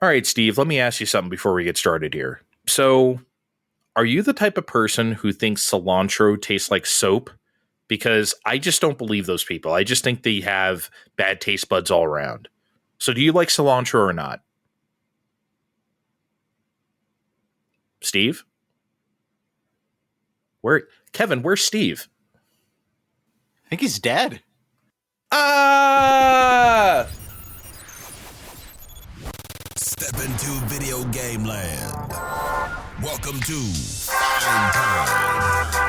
All right, Steve, let me ask you something before we get started here. So, are you the type of person who thinks cilantro tastes like soap? Because I just don't believe those people. I just think they have bad taste buds all around. So, do you like cilantro or not? Steve? Kevin, where's Steve? I think he's dead. Ah! Step into video game land. Welcome to Fine Time.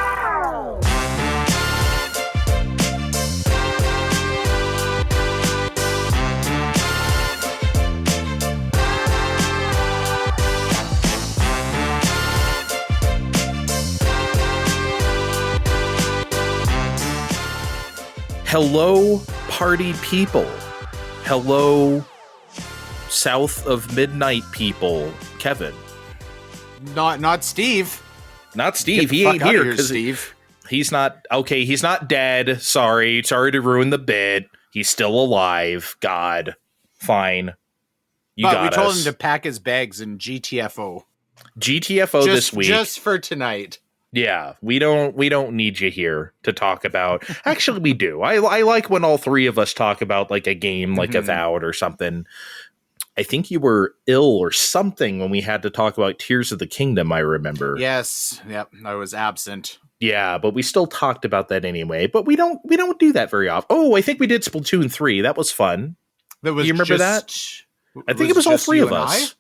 Hello, party people. Hello, south of midnight people. Kevin. Not Steve. Not Steve. Get the He fuck ain't out of here here, because Steve. he's not. Okay, he's not dead. Sorry to ruin the bit. He's still alive. God. Fine. You But got we told us. him to pack his bags in GTFO. GTFO this week. Just for tonight. Yeah, we don't need you here to talk about. Actually, we do. I like when all three of us talk about like a game, like Avowed or something. I think you were ill or something when we had to talk about Tears of the Kingdom. I remember. Yes. Yep. I was absent. Yeah, but we still talked about that anyway. But we don't do that very often. Oh, I think we did Splatoon 3. That was fun. That was. Do you remember that? I think it was all three of us.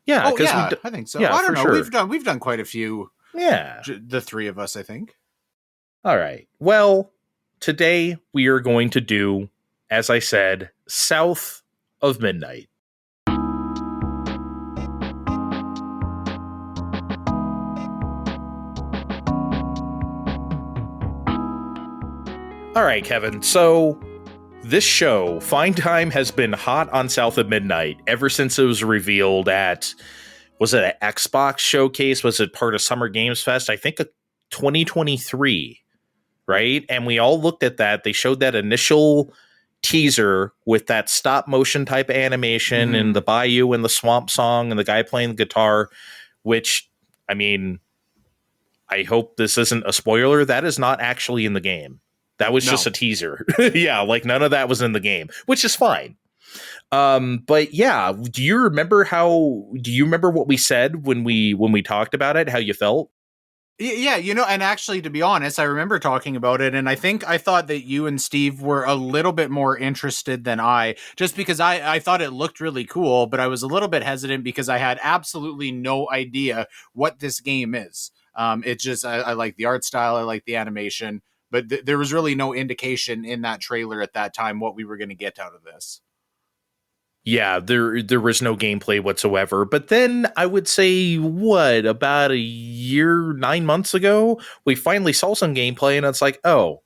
Yeah. Oh yeah, I think so. Yeah, I don't know. Sure. We've done quite a few. Yeah. The three of us, I think. All right. Well, today we are going to do, as I said, South of Midnight. All right, Kevin. So this show, Fine Time, has been hot on South of Midnight ever since it was revealed at, was it an Xbox showcase? Was it part of Summer Games Fest? I think 2023, right? And we all looked at that. They showed that initial teaser with that stop motion type animation and the bayou and the swamp song and the guy playing the guitar, which, I mean, I hope this isn't a spoiler. That is not actually in the game. That was just a teaser. Yeah, like none of that was in the game, which is fine. But yeah, do you remember what we said when we talked about it, how you felt? Yeah, and actually, to be honest, I remember talking about it, and I thought that you and Steve were a little bit more interested than I, just because I thought it looked really cool, but I was a little bit hesitant because I had absolutely no idea what this game is. It's just, I like the art style, I like the animation, but there was really no indication in that trailer at that time what we were going to get out of this. Yeah, there was no gameplay whatsoever. But then I would say, about a year, 9 months ago, we finally saw some gameplay, and it's like, oh,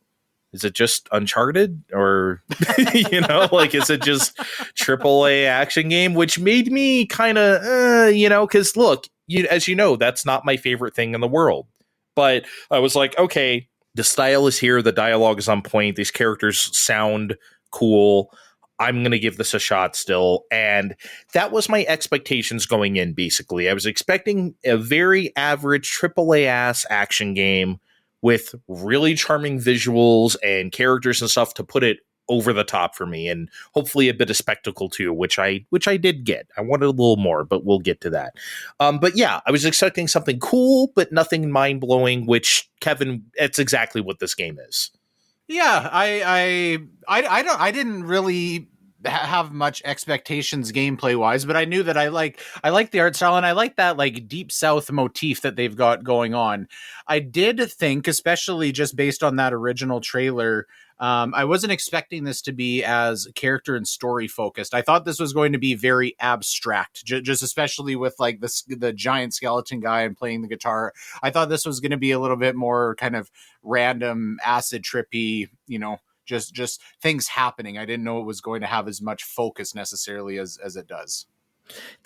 is it just Uncharted? Or, is it just AAA action game? Which made me kind of, because look, as you know, that's not my favorite thing in the world. But I was like, okay, the style is here, the dialogue is on point, these characters sound cool. I'm going to give this a shot still. And that was my expectations going in, basically. I was expecting a very average AAA ass action game with really charming visuals and characters and stuff to put it over the top for me, and hopefully a bit of spectacle too, which I did get. I wanted a little more, but we'll get to that. But yeah, I was expecting something cool, but nothing mind-blowing, which, Kevin, it's exactly what this game is. Yeah, I didn't really have much expectations gameplay wise, but I knew that I like the art style, and I like that like deep south motif that they've got going on. I did think, especially just based on that original trailer, I wasn't expecting this to be as character and story focused. I thought this was going to be very abstract, just especially with like the giant skeleton guy and playing the guitar. I thought this was going to be a little bit more kind of random, acid trippy, just things happening. I didn't know it was going to have as much focus necessarily as it does.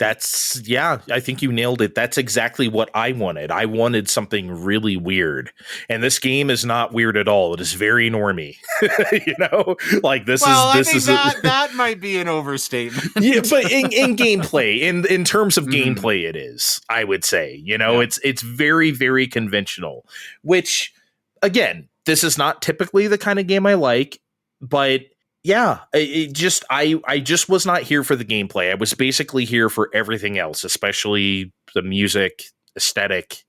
I think you nailed it. That's exactly what I wanted. I wanted something really weird. And this game is not weird at all. It is very normy. Like I think that might be an overstatement. Yeah, but in gameplay, in terms of gameplay, it is, I would say, it's very, very conventional, which again, this is not typically the kind of game I like, but yeah, I just was not here for the gameplay. I was basically here for everything else, especially the music, aesthetic.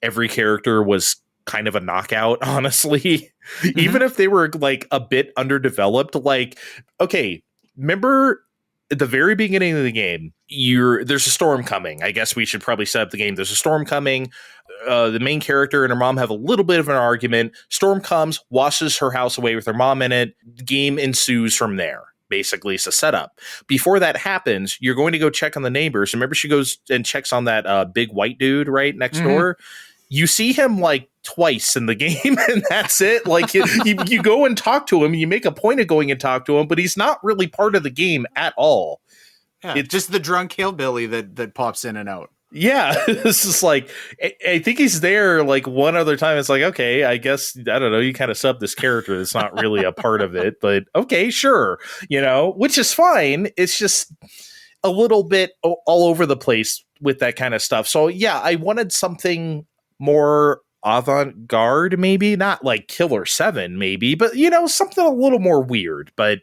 Every character was kind of a knockout, honestly. Even if they were like a bit underdeveloped. Like, okay, remember at the very beginning of the game, there's a storm coming. I guess we should probably set up the game. There's a storm coming. The main character and her mom have a little bit of an argument. Storm comes, washes her house away with her mom in it. The game ensues from there. Basically, it's a setup. Before that happens, you're going to go check on the neighbors. Remember, she goes and checks on that big white dude right next door. You see him like twice in the game, and that's it. Like you go and talk to him, you make a point of going and talk to him, but he's not really part of the game at all. Yeah, it's just the drunk hillbilly that pops in and out. Yeah, this is like, I think he's there like one other time. It's like, okay, I guess, I don't know, you kind of sub this character that's not really a part of it, but okay, sure, which is fine. It's just a little bit all over the place with that kind of stuff. So yeah, I wanted something more avant-garde, maybe not like Killer 7 maybe, but something a little more weird, but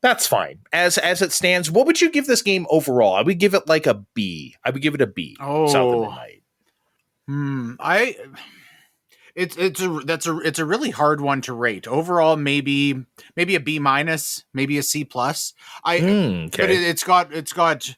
that's fine. As it stands, what would you give this game overall? I would give it like a B. I would give it a B. Oh, South of Midnight. It's a really hard one to rate. Overall, maybe a B minus, maybe a C plus. Okay. But it's got.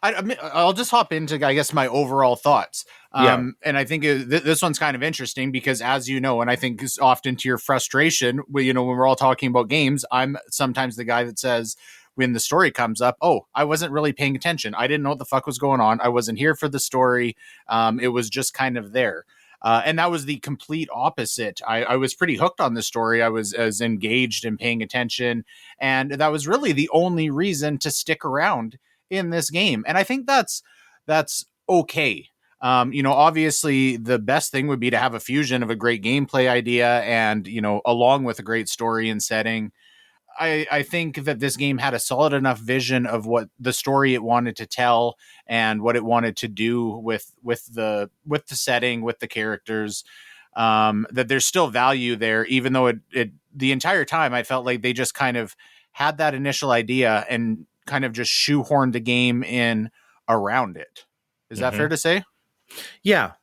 I'll just hop into, I guess, my overall thoughts. And I think this one's kind of interesting because, as you know, and I think is often to your frustration, when we're all talking about games, I'm sometimes the guy that says when the story comes up, oh, I wasn't really paying attention. I didn't know what the fuck was going on. I wasn't here for the story. It was just kind of there. And that was the complete opposite. I was pretty hooked on the story. I was as engaged and paying attention. And that was really the only reason to stick around in this game. And I think that's okay. Obviously the best thing would be to have a fusion of a great gameplay idea and, along with a great story and setting. I think that this game had a solid enough vision of what the story it wanted to tell and what it wanted to do with the setting, with the characters, that there's still value there, even though it the entire time I felt like they just kind of had that initial idea and kind of just shoehorned the game in around it. Is that fair to say? Yeah.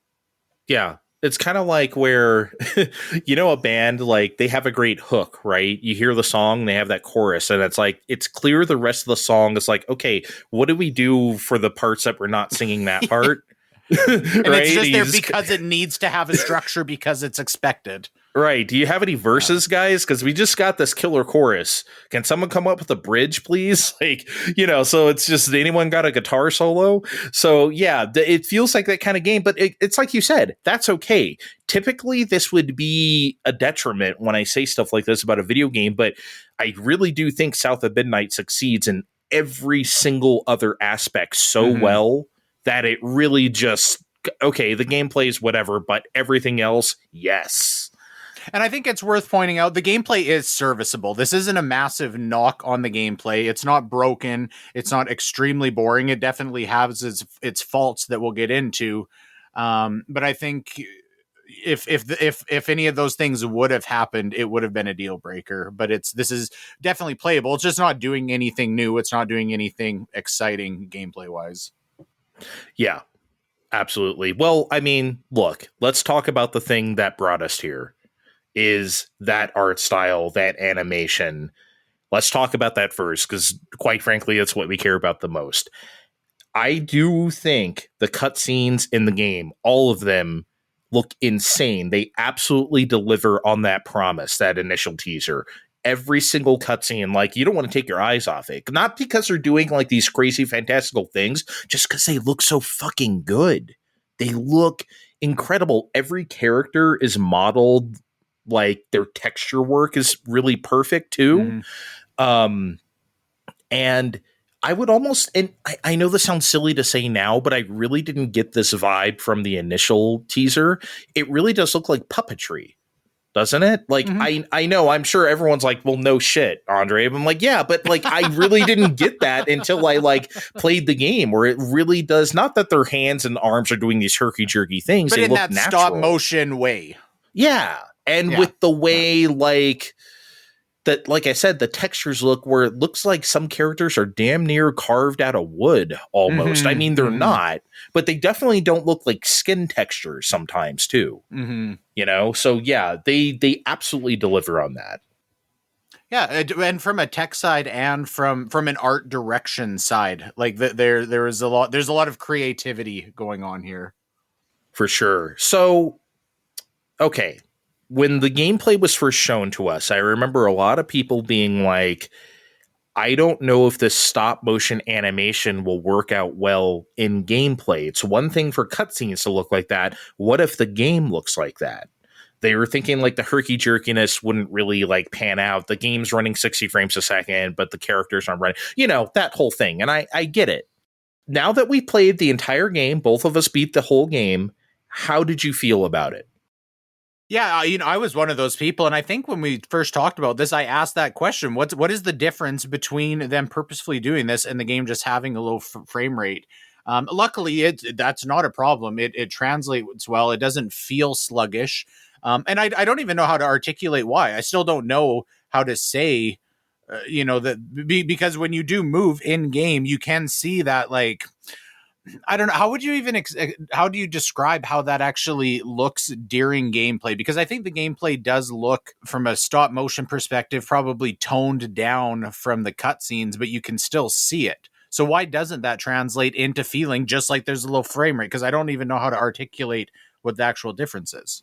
It's kind of like where, a band, like they have a great hook, right? You hear the song, they have that chorus, and it's like, it's clear the rest of the song is like, okay, what do we do for the parts that we're not singing that part? And right? It's just there because it needs to have a structure because it's expected. Right. Do you have any verses, guys? Because we just got this killer chorus. Can someone come up with a bridge, please? So it's just, anyone got a guitar solo? So yeah, it feels like that kind of game, but it's like you said, that's okay. Typically, this would be a detriment when I say stuff like this about a video game, but I really do think South of Midnight succeeds in every single other aspect so well that it really just, okay, the gameplay is whatever, but everything else, yes. And I think it's worth pointing out the gameplay is serviceable. This isn't a massive knock on the gameplay. It's not broken. It's not extremely boring. It definitely has its faults that we'll get into. But I think if any of those things would have happened, it would have been a deal breaker. But this is definitely playable. It's just not doing anything new. It's not doing anything exciting gameplay wise. Yeah, absolutely. Well, I mean, look, let's talk about the thing that brought us here. Is that art style, that animation. Let's talk about that first, because quite frankly, that's what we care about the most. I do think the cutscenes in the game, all of them, look insane. They absolutely deliver on that promise, that initial teaser. Every single cutscene, like, you don't want to take your eyes off it. Not because they're doing like these crazy, fantastical things, just because they look so fucking good. They look incredible. Every character is modeled, like their texture work is really perfect too. And I would almost, and I know this sounds silly to say now, but I really didn't get this vibe from the initial teaser. It really does look like puppetry, doesn't it? Like, I know, I'm sure everyone's like, well, no shit, Andre. I'm like, yeah, but like, I really didn't get that until I like played the game, where it really does, not that their hands and arms are doing these herky-jerky things, but they in look that natural. stop motion way. Yeah. And with the way, like, that, like I said, the textures look where it looks like some characters are damn near carved out of wood almost. I mean, they're not, but they definitely don't look like skin textures sometimes too. You know? So yeah, they absolutely deliver on that. Yeah, and from a tech side and from an art direction side, like there is there's a lot of creativity going on here. For sure. So, okay. When the gameplay was first shown to us, I remember a lot of people being like, I don't know if this stop motion animation will work out well in gameplay. It's one thing for cutscenes to look like that. What if the game looks like that? They were thinking like the herky-jerkiness wouldn't really like pan out. The game's running 60 frames a second, but the characters aren't running. You know, that whole thing. And I get it. Now that we played the entire game, both of us beat the whole game, how did you feel about it? Yeah, I was one of those people, and I think when we first talked about this, I asked that question: what is the difference between them purposefully doing this and the game just having a low frame rate? Luckily, that's not a problem. It translates well. It doesn't feel sluggish, and I don't even know how to articulate why. I still don't know how to say, because when you do move in game, you can see that like. I don't know. How would you even, how do you describe how that actually looks during gameplay? Because I think the gameplay does look, from a stop motion perspective, probably toned down from the cutscenes, but you can still see it. So why doesn't that translate into feeling just like there's a low frame rate? Because I don't even know how to articulate what the actual difference is.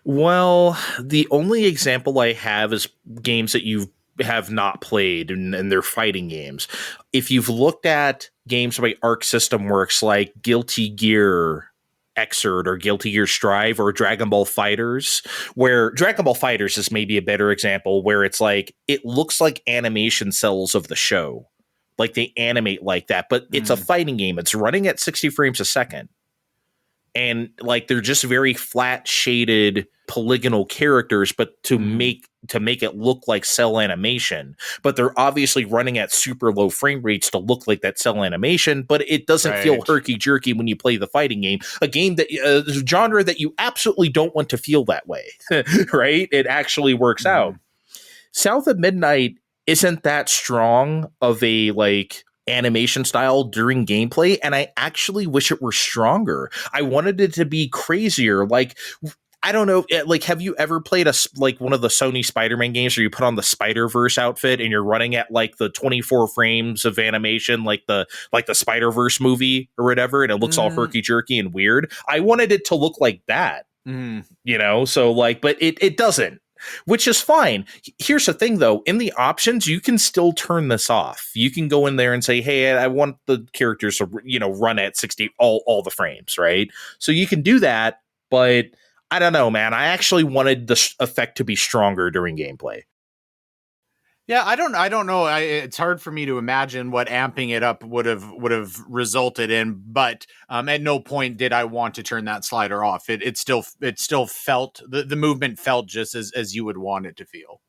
Well, the only example I have is games that you have not played, and they're fighting games. If you've looked at games by Arc System Works like Guilty Gear Xrd or Guilty Gear Strive or Dragon Ball Fighters, where Dragon Ball Fighters is maybe a better example, where it's like, it looks like animation cells of the show. Like they animate like that, but it's a fighting game. It's running at 60 frames a second. And like they're just very flat shaded polygonal characters, but to make it look like cell animation. But they're obviously running at super low frame rates to look like that cell animation. But it doesn't feel herky jerky when you play the fighting game, a game that is a genre that you absolutely don't want to feel that way, right? It actually works out. South of Midnight isn't that strong of a like animation style during gameplay, and I actually wish it were stronger. I wanted it to be crazier. Like, I don't know, like, have you ever played one of the Sony Spider-Man games where you put on the Spider-Verse outfit and you're running at like the 24 frames of animation, like the Spider-Verse movie or whatever, and it looks all herky-jerky and weird? I wanted it to look like that, you know? So like, but it doesn't. Which is fine. Here's the thing, though. In the options, you can still turn this off. You can go in there and say, hey, I want the characters to, run at 60, all the frames, right? So you can do that, but I don't know, man. I actually wanted the effect to be stronger during gameplay. Yeah, I don't know. It's hard for me to imagine what amping it up would have resulted in, but at no point did I want to turn that slider off. It still felt, the movement felt just as you would want it to feel.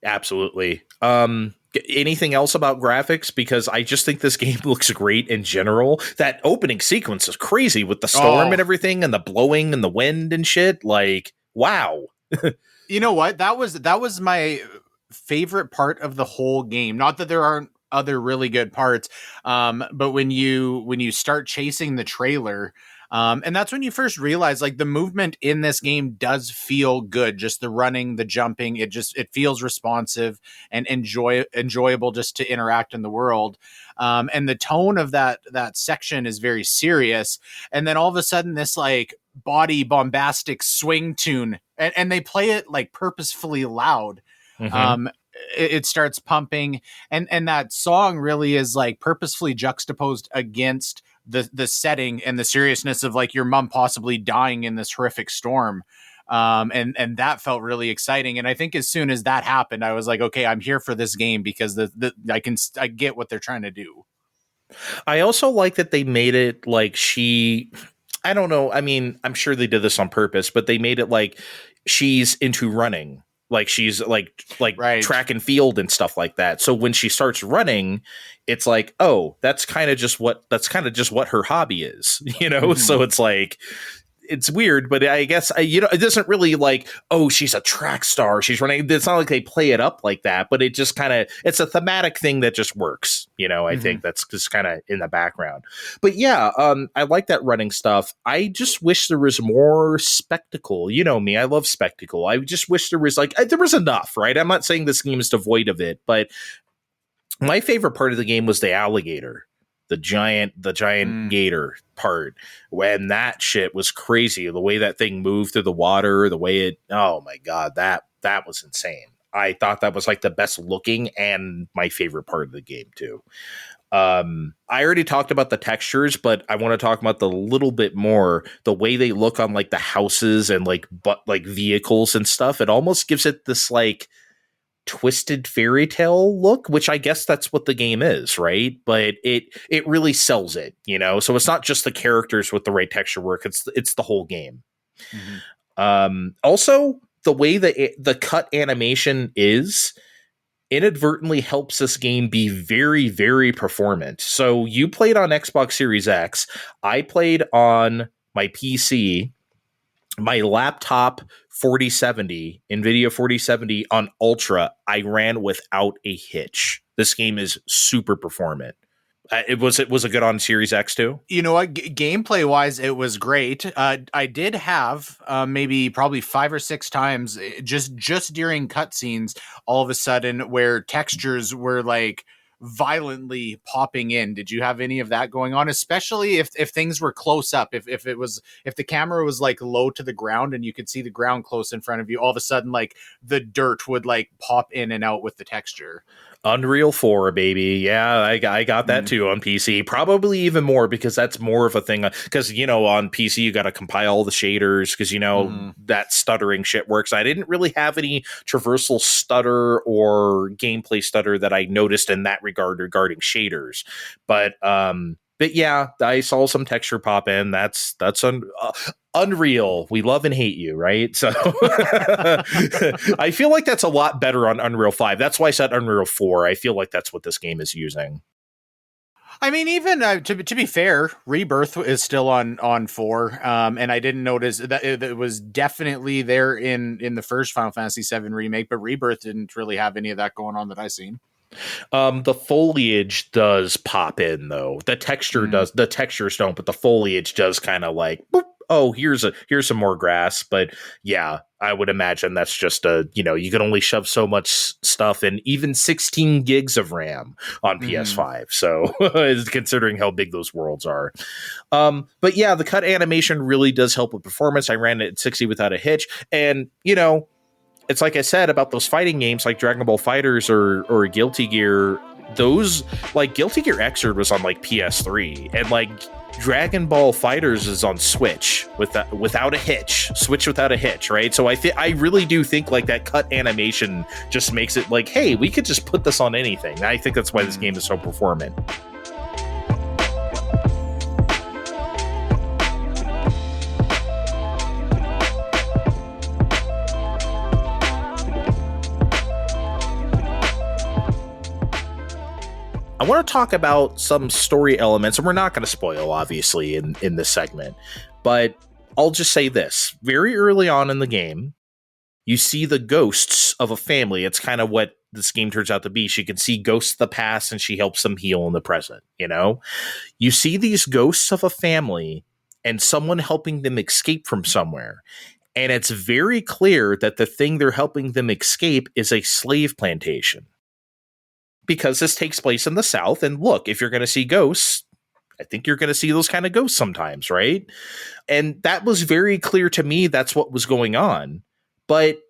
Absolutely. Anything else about graphics? Because I just think this game looks great in general. That opening sequence is crazy with the storm and everything, and the blowing and the wind and shit. Like, wow. You know what? That was my favorite part of the whole game. Not that there aren't other really good parts, but when you start chasing the trailer, and that's when you first realize like the movement in this game does feel good. Just the running, the jumping, it feels responsive and enjoyable just to interact in the world. And the tone of that section is very serious. And then all of a sudden this like body bombastic swing tune, and they play it like purposefully loud. It starts pumping, and that song really is like purposefully juxtaposed against the setting and the seriousness of like your mom possibly dying in this horrific storm. And that felt really exciting. And I think as soon as that happened, I was like, okay, I'm here for this game, because I get what they're trying to do. I also like that they made it like I don't know. I mean, I'm sure they did this on purpose, but they made it like she's into running. Like she's like Right. track and field and stuff like that. So when she starts running, it's like, oh, that's kind of just what her hobby is, you know? Mm-hmm. So it's like, it's weird, but I guess it doesn't really like, oh, she's a track star, she's running. It's not like they play it up like that, but it just kind of, it's a thematic thing that just works. I think that's just kind of in the background. But yeah, I like that running stuff. I just wish there was more spectacle. You know me, I love spectacle. I just wish there was there was enough, right? I'm not saying this game is devoid of it, but my favorite part of the game was the alligator. The giant gator part, when that shit was crazy. The way that thing moved through the water, the way it, oh my God, that was insane. I thought that was like the best looking and my favorite part of the game too. I already talked about the textures, but I want to talk about the little bit more, the way they look on like the houses and like vehicles and stuff. It almost gives it this like twisted fairy tale look, which I guess that's what the game is, right? But it really sells it, so it's not just the characters with the right texture work, it's the whole game. Also, the way that the cut animation is inadvertently helps this game be very, very performant. So you played on Xbox Series X, I played on my PC, my laptop 4070, NVIDIA 4070 on Ultra, I ran without a hitch. This game is super performant. It was a good on Series X too? You know what? Gameplay wise, it was great. I did have probably 5 or 6 times just during cutscenes, all of a sudden where textures were like violently popping in. Did you have any of that going on? Especially if things were close up, if the camera was like low to the ground and you could see the ground close in front of you, all of a sudden like the dirt would like pop in and out with the texture. Unreal 4, baby. Yeah, I got that too on PC. Probably even more because that's more of a thing. Because, on PC, you got to compile all the shaders because, that stuttering shit works. I didn't really have any traversal stutter or gameplay stutter that I noticed in that regard regarding shaders. But yeah, I saw some texture pop in. That's Unreal. We love and hate you, right? So I feel like that's a lot better on Unreal 5. That's why I said Unreal 4. I feel like that's what this game is using. I mean, even to be fair, Rebirth is still on 4, and I didn't notice that it was definitely there in the first Final Fantasy VII remake, but Rebirth didn't really have any of that going on that I seen. The foliage does pop in though. The texture does. The textures don't, but the foliage does kind of like, boop, oh, here's some more grass. But yeah, I would imagine that's just you can only shove so much stuff in, even 16 gigs of RAM on PS5. So considering how big those worlds are. But yeah, the cut animation really does help with performance. I ran it at 60 without a hitch. And, it's like I said about those fighting games like Dragon Ball FighterZ or Guilty Gear. Those, like Guilty Gear Xrd was on like PS3, and like Dragon Ball FighterZ is on Switch without a hitch. Switch without a hitch, right? So I really do think like that cut animation just makes it like, hey, we could just put this on anything. I think that's why this game is so performant. I want to talk about some story elements, and we're not going to spoil, obviously, in this segment, but I'll just say this. Very early on in the game, you see the ghosts of a family. It's kind of what this game turns out to be. She can see ghosts of the past, and she helps them heal in the present, You see these ghosts of a family and someone helping them escape from somewhere. And it's very clear that the thing they're helping them escape is a slave plantation. Because this takes place in the South. And look, if you're going to see ghosts, I think you're going to see those kind of ghosts sometimes, right? And that was very clear to me. That's what was going on. But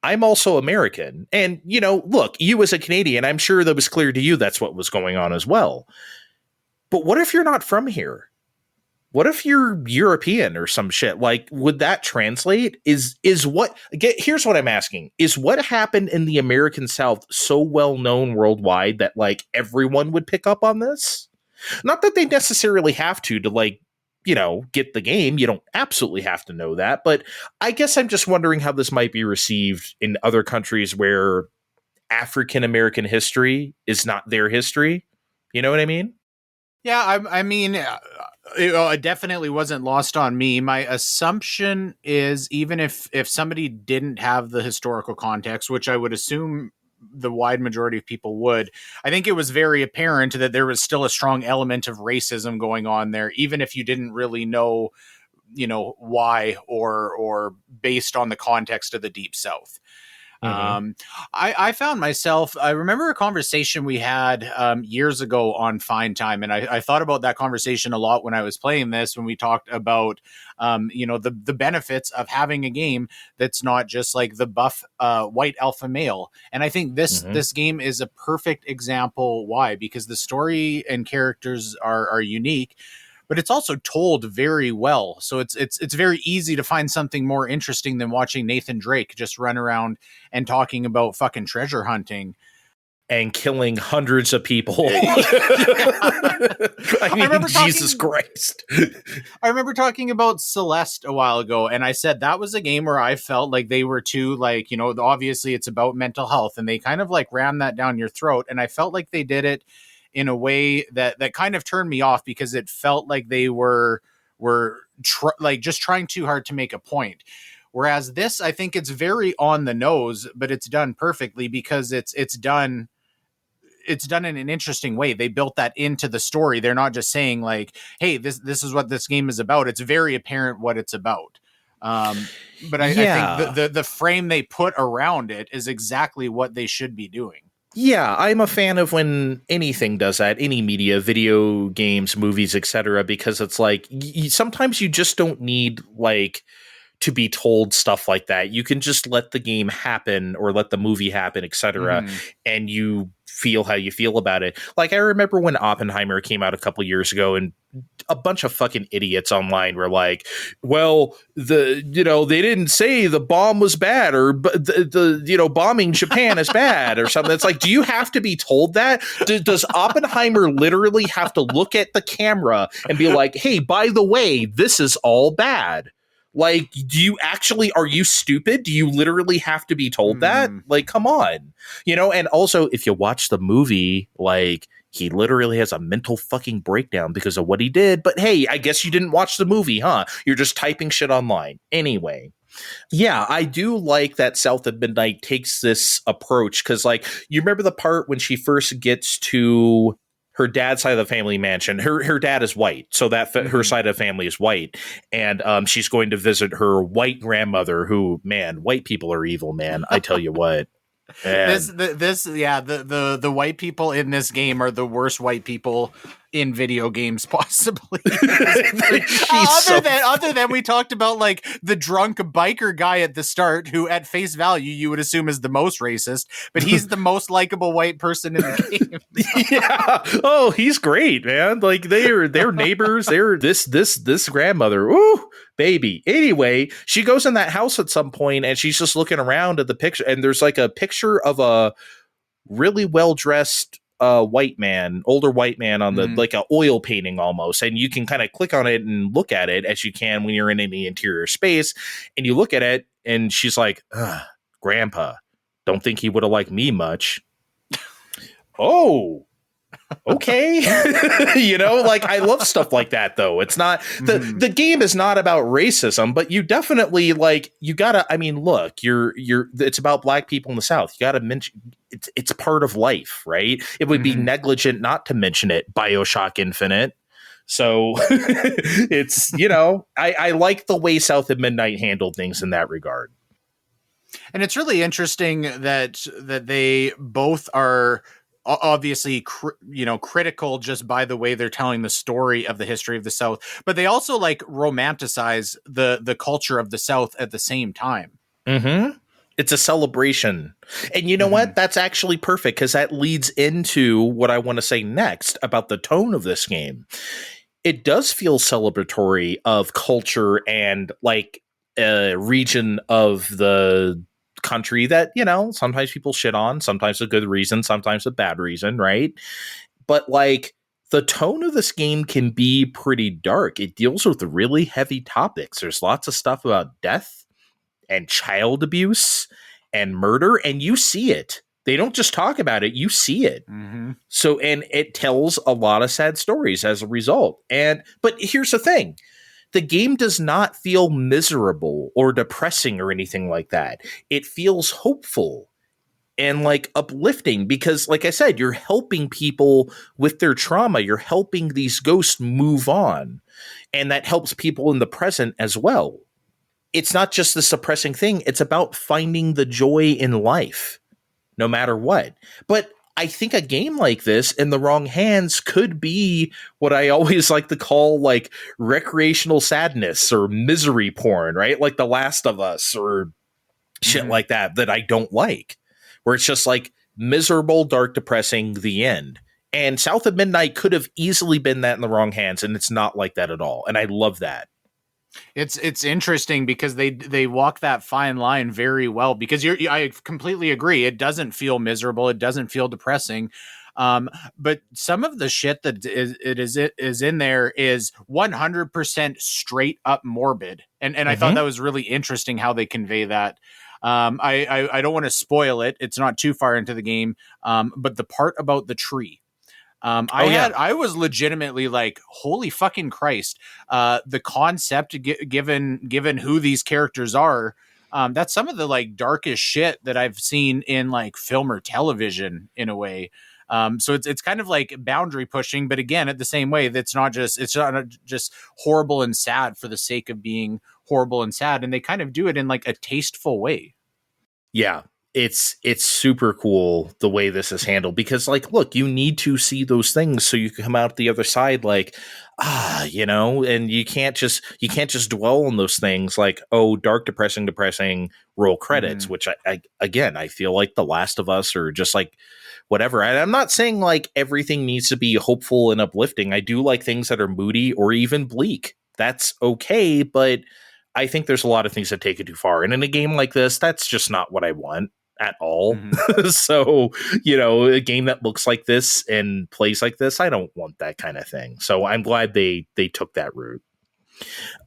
I'm also American. And, look, you as a Canadian, I'm sure that was clear to you that's what was going on as well. But what if you're not from here? What if you're European or some shit? Like, would that translate? Here's what I'm asking. Is what happened in the American South so well known worldwide that like everyone would pick up on this? Not that they necessarily have to like, get the game. You don't absolutely have to know that, but I guess I'm just wondering how this might be received in other countries where African American history is not their history. You know what I mean? Yeah, I mean, it definitely wasn't lost on me. My assumption is even if somebody didn't have the historical context, which I would assume the wide majority of people would, I think it was very apparent that there was still a strong element of racism going on there, even if you didn't really know, why or based on the context of the Deep South. Mhm. I found myself, I remember a conversation we had years ago on Fine Time. And I thought about that conversation a lot when I was playing this, when we talked about, the benefits of having a game that's not just like the buff white alpha male. And I think Mhm. this game is a perfect example. Why? Because the story and characters are unique, but it's also told very well. So it's very easy to find something more interesting than watching Nathan Drake just run around and talking about fucking treasure hunting And killing hundreds of people. I mean, remember Jesus talking Christ. I remember talking about Celeste a while ago, and I said that was a game where I felt like they were too, like, obviously it's about mental health, and they kind of like ram that down your throat, and I felt like they did it in a way that kind of turned me off because it felt like they were like just trying too hard to make a point. Whereas this, I think it's very on the nose, but it's done perfectly because it's done in an interesting way. They built that into the story. They're not just saying like, "Hey, this is what this game is about." It's very apparent what it's about. But I think Yeah. the frame they put around it is exactly what they should be doing. Yeah, I'm a fan of when anything does that, any media, video games, movies, etc., because it's like sometimes you just don't need like to be told stuff like that. You can just let the game happen or let the movie happen, etc., Mhm. and you feel how you feel about it. Like I remember when Oppenheimer came out a couple years ago, and a bunch of fucking idiots online were like, well, they didn't say the bomb was bad, or the bombing Japan is bad or something. It's like, do you have to be told that? Does Oppenheimer literally have to look at the camera and be like, hey, by the way, this is all bad? Like, are you stupid? Do you literally have to be told that? Mhm. Like, come on. And also if you watch the movie, like, he literally has a mental fucking breakdown because of what he did. But hey, I guess you didn't watch the movie, huh? You're just typing shit online. Anyway. Yeah, I do like that South of Midnight takes this approach because, like, you remember the part when she first gets to her dad's side of the family mansion. Her dad is white, so that her Mhm. side of the family is white, and she's going to visit her white grandmother. Who, man, white people are evil, man. I tell you what. And The white people in this game are the worst white people in video games possibly. Other than we talked about like the drunk biker guy at the start, who at face value you would assume is the most racist, but he's the most likable white person in the game. Yeah. Oh, he's great, man. Like they're neighbors. They're this grandmother. Ooh, baby. Anyway, she goes in that house at some point and she's just looking around at the picture, and there's like a picture of a really well dressed older white man on the Mhm. like a oil painting almost, and you can kind of click on it and look at it as you can when you're in any interior space, and you look at it and she's like, grandpa, don't think he would have liked me much. Oh, okay. Like I love stuff like that though. It's not Mhm. the game is not about racism, but you definitely like you gotta, I mean, look, you're it's about black people in the South. You gotta mention it's part of life, right? It would be Mhm. negligent not to mention it. BioShock Infinite. So it's, I like the way South of Midnight handled things in that regard. And it's really interesting that they both are obviously critical just by the way they're telling the story of the history of the South, but they also like romanticize the culture of the South at the same time. Mm-hmm. It's a celebration. And you know Mhm. what? That's actually perfect because that leads into what I want to say next about the tone of this game. It does feel celebratory of culture and like a region of the country that, sometimes people shit on, sometimes a good reason, sometimes a bad reason, right? But like The tone of this game can be pretty dark. It deals with really heavy topics. There's lots of stuff about death and child abuse and murder, and you see it. They don't just talk about it, you see it. Mm-hmm. So, and it tells a lot of sad stories as a result. But here's the thing. The game does not feel miserable or depressing or anything like that. It feels hopeful and like uplifting because, like I said, you're helping people with their trauma. You're helping these ghosts move on. And that helps people in the present as well. It's not just the suppressing thing. It's about finding the joy in life, no matter what. But I think a game like this in the wrong hands could be what I always like to call like recreational sadness or misery porn, right? Like The Last of Us or shit like that I don't like, where it's just like miserable, dark, depressing, the end. And South of Midnight could have easily been that in the wrong hands, and it's not like that at all. And I love that. It's interesting because they walk that fine line very well because I completely agree. It doesn't feel miserable. It doesn't feel depressing. But some of the shit that is in there is 100% straight up morbid. And I thought that was really interesting how they convey that. I don't want to spoil it. It's not too far into the game. But the part about the tree, I was legitimately like, holy fucking Christ. The concept given who these characters are, that's some of the like darkest shit that I've seen in like film or television in a way. So it's kind of like boundary pushing, but again, at the same way, it's not just horrible and sad for the sake of being horrible and sad. And they kind of do it in like a tasteful way. Yeah. It's super cool the way this is handled because like, look, you need to see those things so you can come out the other side like, and you can't just dwell on those things like, oh, dark, depressing, roll credits, which I feel like The Last of Us or just like whatever. And I'm not saying like everything needs to be hopeful and uplifting. I do like things that are moody or even bleak. That's okay, but I think there's a lot of things that take it too far. And in a game like this, that's just not what I want at all. So, a game that looks like this and plays like this, I don't want that kind of thing. So I'm glad they took that route.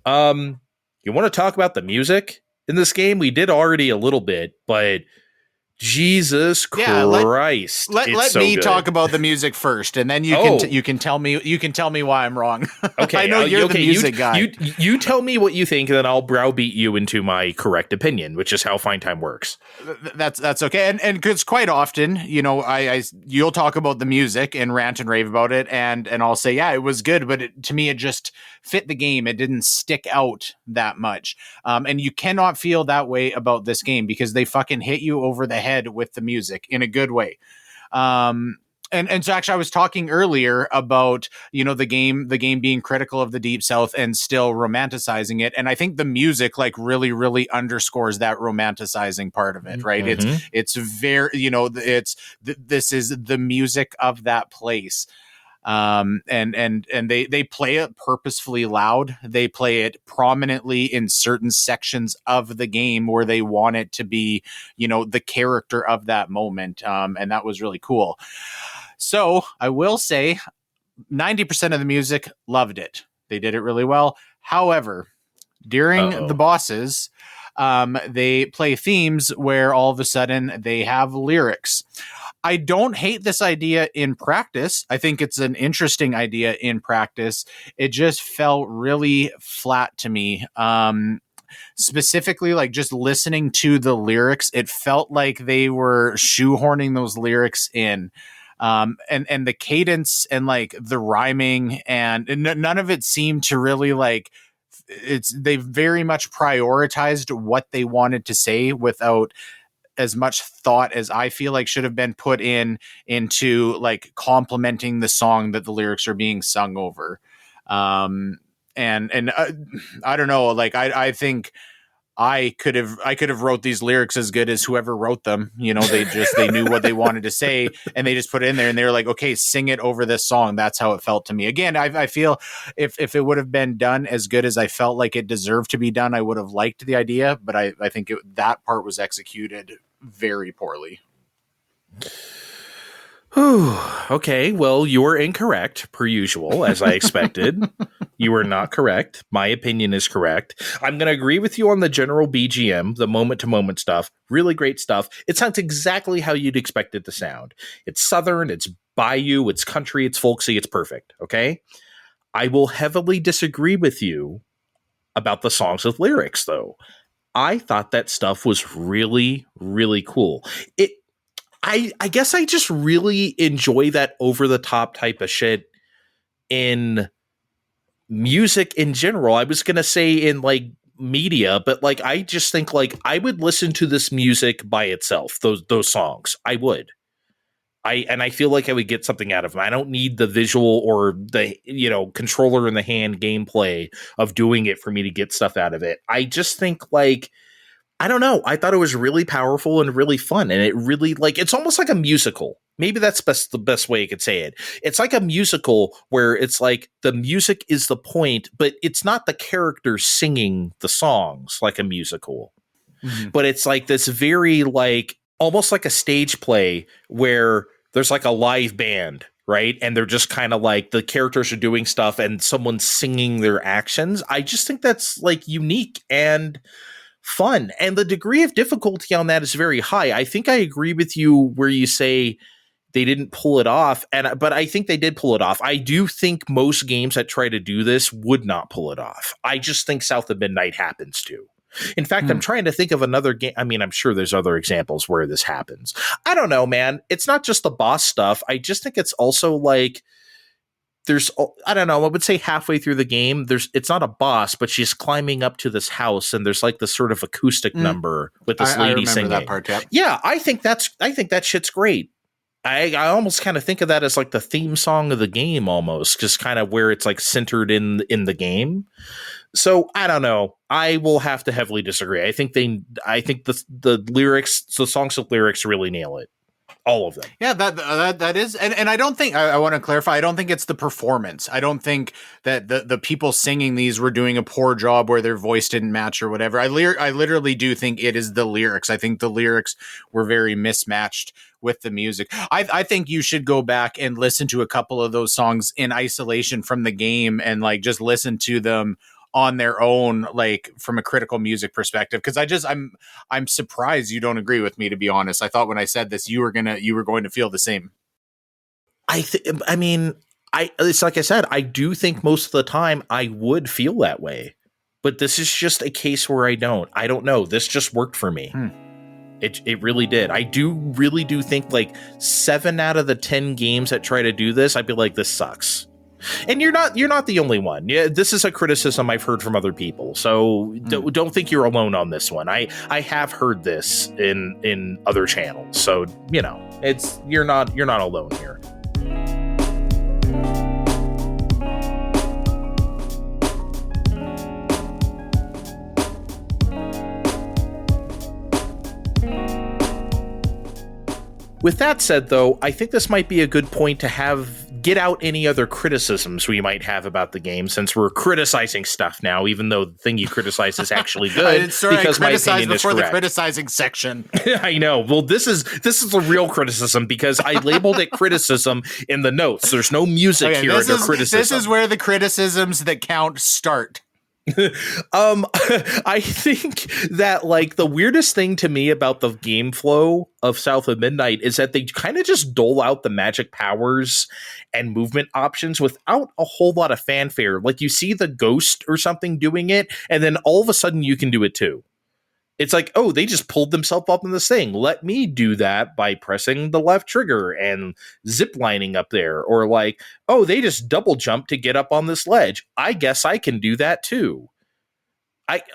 You want to talk about the music in this game? We did already a little bit, but Jesus Christ. Let me talk about the music first, and then you can tell me why I'm wrong. Okay, I know you're the music guy. You tell me what you think, and then I'll browbeat you into my correct opinion, which is how Fine Time works. That's okay, and because quite often, you'll talk about the music and rant and rave about it, and I'll say, yeah, it was good, but to me, it just fit the game. It didn't stick out that much, and you cannot feel that way about this game because they fucking hit you over the head with the music in a good way. And so actually I was talking earlier about, the game being critical of the Deep South and still romanticizing it. And I think the music like really, really underscores that romanticizing part of it, right? It's very, this is the music of that place. And they play it purposefully loud. They play it prominently in certain sections of the game where they want it to be, the character of that moment. And that was really cool. So I will say 90% of the music, loved it. They did it really well. However, during the bosses, they play themes where all of a sudden they have lyrics. I don't hate this idea in practice. I think it's an interesting idea in practice. It just felt really flat to me. Specifically, like just listening to the lyrics, it felt like they were shoehorning those lyrics in. And the cadence and like the rhyming and none of it seemed to really like they very much prioritized what they wanted to say without as much thought as I feel like should have been put into like complementing the song that the lyrics are being sung over. And I don't know, like I think I could have wrote these lyrics as good as whoever wrote them. They knew what they wanted to say and they just put it in there and they were like, okay, sing it over this song. That's how it felt to me. Again, I feel if it would have been done as good as I felt like it deserved to be done, I would have liked the idea, but I think that part was executed very poorly. Whew. Okay, well, you're incorrect, per usual, as I expected. You are not correct. My opinion is correct. I'm going to agree with you on the general BGM, the moment-to-moment stuff. Really great stuff. It sounds exactly how you'd expect it to sound. It's southern, it's bayou, it's country, it's folksy, it's perfect, okay? I will heavily disagree with you about the songs with lyrics, though. I thought that stuff was really, really cool. I guess I just really enjoy that over the top type of shit in music in general. I was gonna say in like media, but like I just think like I would listen to this music by itself. Those songs, I would. I feel like I would get something out of them. I don't need the visual or the controller in the hand gameplay of doing it for me to get stuff out of it. I just think like I don't know. I thought it was really powerful and really fun. And it really it's almost like a musical. Maybe that's the best way you could say it. It's like a musical where it's like the music is the point, but it's not the characters singing the songs like a musical. Mm-hmm. But it's like this very almost like a stage play where there's like a live band, right? And they're just kind of like the characters are doing stuff and someone's singing their actions. I just think that's like unique and fun, and the degree of difficulty on that is very high. I think I agree with you where you say they didn't pull it off, but I think they did pull it off. I do think most games that try to do this would not pull it off. I just think South of Midnight happens to. In fact, I'm trying to think of another game. I mean, I'm sure there's other examples where this happens. I don't know, man. It's not just the boss stuff. I just think it's also like there's, I don't know, I would say halfway through the game, it's not a boss, but she's climbing up to this house and there's like this sort of acoustic number with this lady singing. That part, yeah. Yeah, I think that shit's great. I almost kind of think of that as like the theme song of the game almost, just kind of where it's like centered in the game. So I don't know. I will have to heavily disagree. I think the lyrics, the songs with lyrics really nail it. All of them. Yeah, that is, and I don't think I want to clarify. I don't think it's the performance. I don't think that the people singing these were doing a poor job where their voice didn't match or whatever. I literally do think it is the lyrics. I think the lyrics were very mismatched with the music. I think you should go back and listen to a couple of those songs in isolation from the game and like just listen to them on their own, like from a critical music perspective, because I'm surprised you don't agree with me, to be honest. I thought when I said this you were going to feel the same. It's like I said, I do think most of the time I would feel that way, but this is just a case where I don't know. This just worked for me. It really did. I really do think like 7 out of the 10 games that try to do this, I'd be like, this sucks. And you're not the only one. Yeah, this is a criticism I've heard from other people. So don't think you're alone on this one. I have heard this in other channels. So, you're not alone here. With that said, though, I think this might be a good point to get out any other criticisms we might have about the game, since we're criticizing stuff now, even though the thing you criticize is actually good. Because my opinion is correct. The criticizing section. I know. Well, this is a real criticism because I labeled it criticism in the notes. There's no music here under criticism. This is where the criticisms that count start. I think that like the weirdest thing to me about the game flow of South of Midnight is that they kind of just dole out the magic powers and movement options without a whole lot of fanfare. Like you see the ghost or something doing it, and then all of a sudden you can do it too. It's like, oh, they just pulled themselves up in this thing. Let me do that by pressing the left trigger and zip lining up there. Or like, oh, they just double jump to get up on this ledge. I guess I can do that too.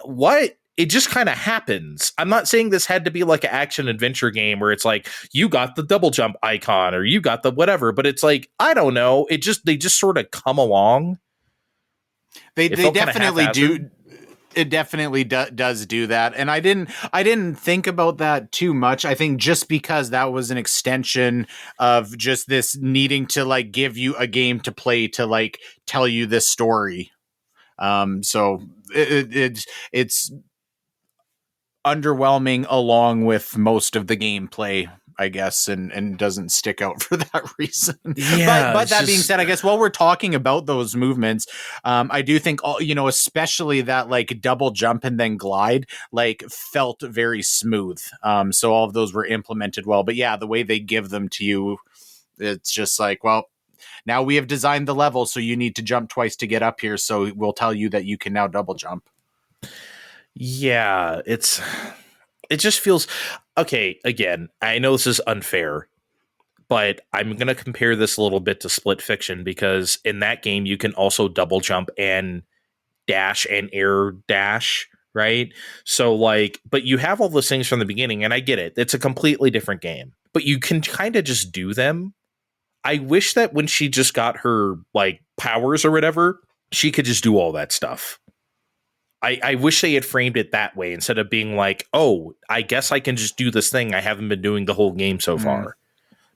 What? It just kind of happens. I'm not saying this had to be like an action adventure game where it's like, you got the double jump icon or you got the whatever. But it's like, I don't know. They just sort of come along. They definitely do. It definitely does do that. And I didn't think about that too much. I think just because that was an extension of just this needing to like give you a game to play to like tell you this story. So it's underwhelming along with most of the gameplay. I guess, and doesn't stick out for that reason. Yeah, but it's that being just- said, I guess while we're talking about those movements, I do think especially that like double jump and then glide like felt very smooth. So all of those were implemented well. But yeah, the way they give them to you, it's just like, well, now we have designed the level, so you need to jump twice to get up here. So we'll tell you that you can now double jump. Yeah, it just feels okay. Again, I know this is unfair, but I'm going to compare this a little bit to Split Fiction because in that game, you can also double jump and dash and air dash, right? So, like, but you have all those things from the beginning, and I get it. It's a completely different game, but you can kind of just do them. I wish that when she just got her, like, powers or whatever, she could just do all that stuff. I wish they had framed it that way instead of being like, oh, I guess I can just do this thing I haven't been doing the whole game so far.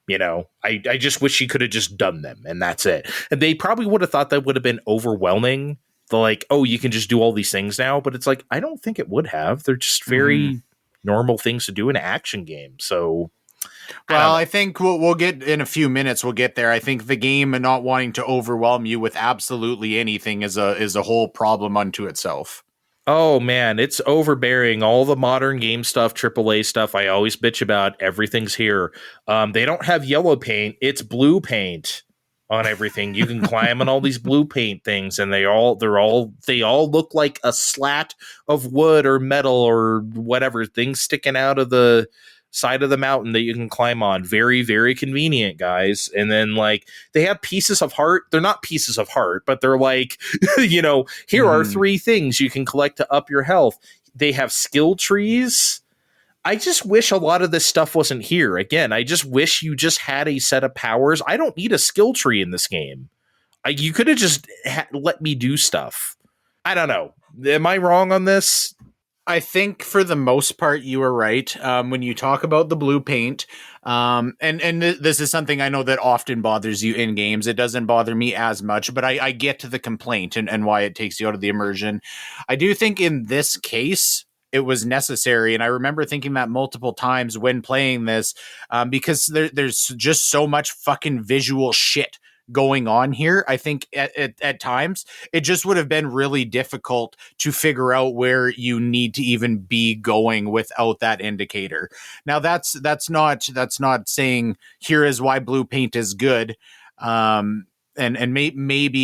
You know, I just wish she could have just done them and that's it. And they probably would have thought that would have been overwhelming. The like, oh, you can just do all these things now. But it's like, I don't think it would have. They're just very normal things to do in an action game. So, well, I think we'll get in a few minutes. We'll get there. I think the game and not wanting to overwhelm you with absolutely anything is a whole problem unto itself. oh man, it's overbearing. All the modern game stuff, AAA stuff, I always bitch about. Everything's here. They don't have yellow paint; it's blue paint on everything. You can climb on all these blue paint things, and they all look like a slat of wood or metal or whatever, things sticking out of the side of the mountain that you can climb on. Very, very convenient, guys. And then like they have pieces of heart. They're not pieces of heart, but they're like, here are 3 things you can collect to up your health. They have skill trees. I just wish a lot of this stuff wasn't here. Again, I just wish you just had a set of powers. I don't need a skill tree in this game. You could have just let me do stuff. I don't know. Am I wrong on this? I think for the most part, you are right. When you talk about the blue paint, this is something I know that often bothers you in games. It doesn't bother me as much, but I get to the complaint and why it takes you out of the immersion. I do think in this case, it was necessary. And I remember thinking that multiple times when playing this, because there's just so much fucking visual shit going on here. I think at times it just would have been really difficult to figure out where you need to even be going without that indicator. Now that's not saying here is why blue paint is good. Maybe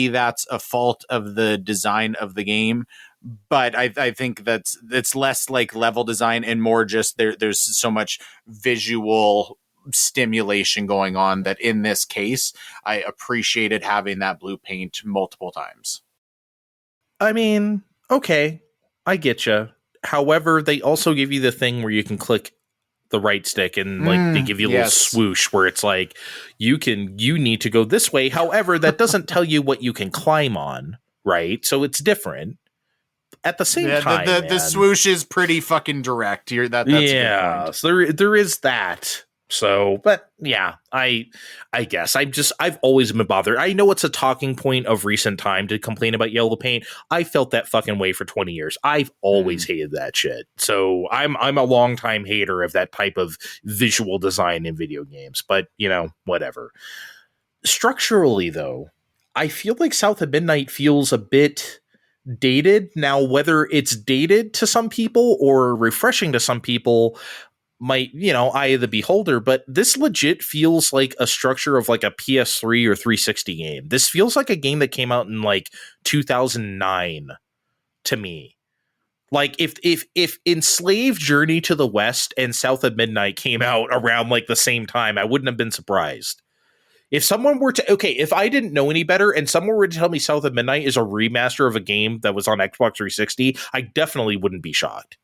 that's a fault of the design of the game. But I think it's less like level design and more just there's so much visual stimulation going on that in this case, I appreciated having that blue paint multiple times. I mean, okay, I get you. However, they also give you the thing where you can click the right stick and like they give you a little swoosh where it's like you need to go this way. However, that doesn't tell you what you can climb on, right? So it's different. At the same time, the swoosh is pretty fucking direct. That's yeah. So there is that. So, but yeah, I guess I've always been bothered. I know it's a talking point of recent time to complain about yellow paint. I felt that fucking way for 20 years. I've always hated that shit. So I'm a longtime hater of that type of visual design in video games. But whatever. Structurally, though, I feel like South of Midnight feels a bit dated. Now, whether it's dated to some people or refreshing to some people might, eye of the beholder, but this legit feels like a structure of like a PS3 or 360 game. This feels like a game that came out in like 2009 to me. Like if Enslaved Journey to the West and South of Midnight came out around like the same time, I wouldn't have been surprised. If someone were to, if I didn't know any better and someone were to tell me South of Midnight is a remaster of a game that was on Xbox 360, I definitely wouldn't be shocked.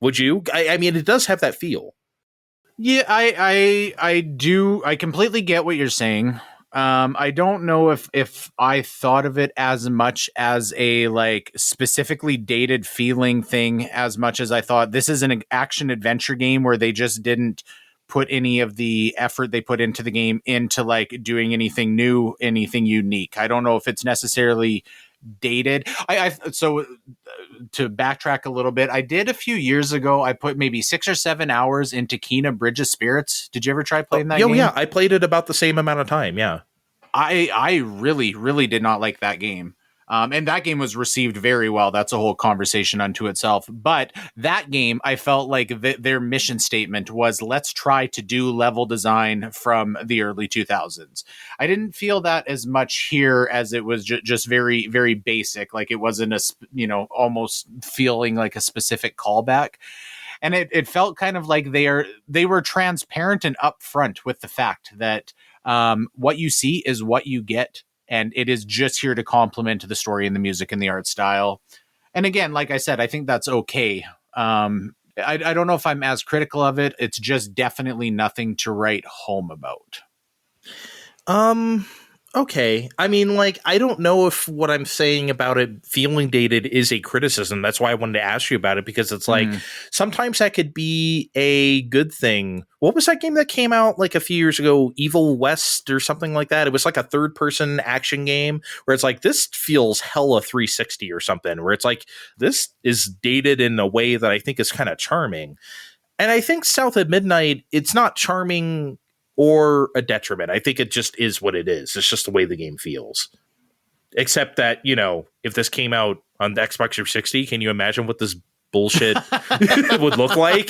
Would you? I mean, it does have that feel. Yeah, I do. I completely get what you're saying. I don't know if I thought of it as much as a like specifically dated feeling thing as much as I thought this is an action adventure game where they just didn't put any of the effort they put into the game into like doing anything new, anything unique. I don't know if it's necessarily dated. So to backtrack a little bit, I did a few years ago. I put maybe 6 or 7 hours into Kena Bridge of Spirits. Did you ever try playing that game? Yeah, I played it about the same amount of time. Yeah. I really, really did not like that game. And that game was received very well. That's a whole conversation unto itself. But that game, I felt like their mission statement was, let's try to do level design from the early 2000s. I didn't feel that as much here, as it was just very, very basic. Like it wasn't almost feeling like a specific callback. And it felt kind of like they were transparent and upfront with the fact that what you see is what you get, and it is just here to complement the story and the music and the art style. And again, like I said, I think that's okay. I don't know if I'm as critical of it. It's just definitely nothing to write home about. Okay. I mean, like, I don't know if what I'm saying about it feeling dated is a criticism. That's why I wanted to ask you about it, because it's like, sometimes that could be a good thing. What was that game that came out like a few years ago? Evil West or something like that? It was like a third person action game where it's like, this feels hella 360 or something, where it's like, this is dated in a way that I think is kind of charming. And I think South at Midnight, it's not charming or a detriment. I think it just is what it is. It's just the way the game feels. Except that, if this came out on the Xbox 360, can you imagine what this bullshit would look like?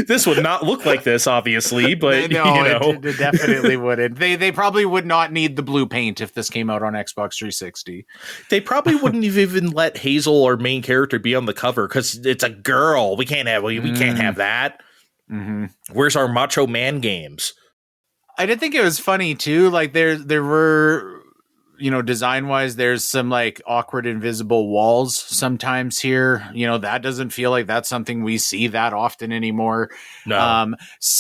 This would not look like this, obviously, but it definitely wouldn't. They probably would not need the blue paint if this came out on Xbox 360. They probably wouldn't have even let Hazel, our main character, be on the cover because it's a girl. We can't have that. Mm-hmm. Where's our Macho Man games? I did think it was funny too. Like there were, design wise, there's some like awkward invisible walls sometimes here. That doesn't feel like that's something we see that often anymore. No.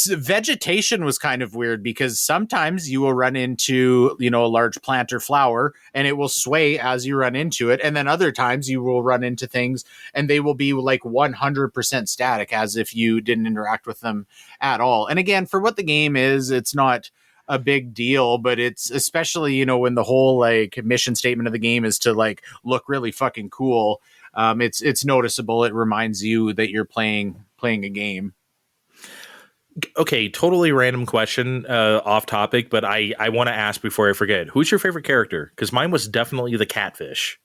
Vegetation was kind of weird because sometimes you will run into, a large plant or flower and it will sway as you run into it. And then other times you will run into things and they will be like 100% static, as if you didn't interact with them at all. And again, for what the game is, it's not a big deal, but it's especially, when the whole like mission statement of the game is to like look really fucking cool. It's noticeable. It reminds you that you're playing a game. Okay, totally random question, off topic, but I want to ask before I forget. Who's your favorite character? Because mine was definitely the catfish.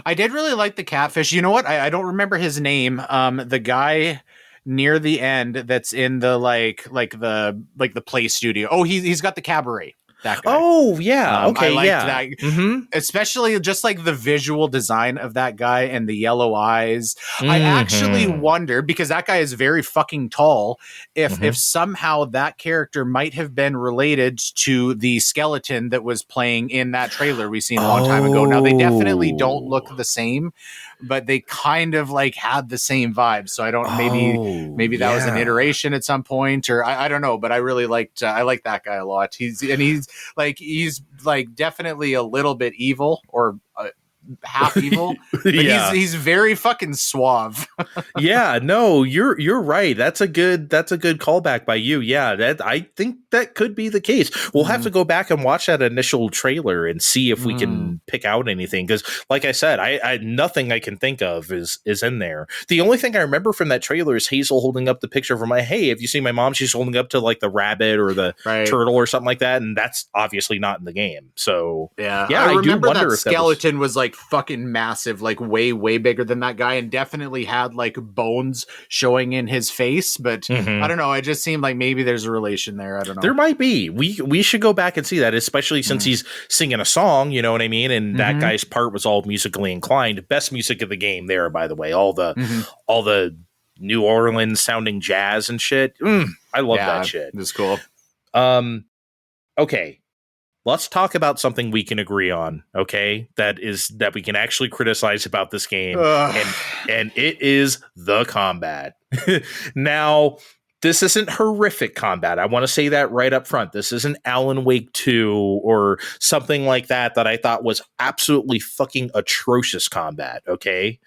I did really like the catfish. You know what? I don't remember his name. The guy near the end that's in the like the play studio. Oh, he's got the cabaret. That guy. Oh yeah, okay, I liked yeah. that, especially just like the visual design of that guy and the yellow eyes. I actually wonder, because that guy is very fucking tall, if somehow that character might have been related to the skeleton that was playing in that trailer we seen a long time ago. Now they definitely don't look the same, but they kind of like had the same vibes. So I don't, maybe that was an iteration at some point, or I don't know, but I really liked, I like that guy a lot. He's definitely a little bit evil, or half evil, but he's very fucking suave. Yeah, no, you're right. That's a good callback by you. Yeah, that I think that could be the case. We'll have to go back and watch that initial trailer and see if we can pick out anything, because like I said, I nothing I can think of is in there. The only thing I remember from that trailer is Hazel holding up the picture from hey, have you seen my mom? She's holding up to like the rabbit or the turtle or something like that, and that's obviously not in the game. So yeah, I remember do wonder that if skeleton was like fucking massive, like way bigger than that guy, and definitely had like bones showing in his face, but I don't know, it just seemed like maybe there's a relation there. I don't know, there might be. We should go back and see that, especially since he's singing a song, you know what I mean, and that guy's part was all musically inclined. Best music of the game there, by the way. All the New Orleans sounding jazz and shit. I love that shit. It's cool. Okay, let's talk about something we can agree on, okay? That we can actually criticize about this game, and it is the combat. Now, this isn't horrific combat. I want to say that right up front. This isn't Alan Wake 2 or something like that I thought was absolutely fucking atrocious combat, okay?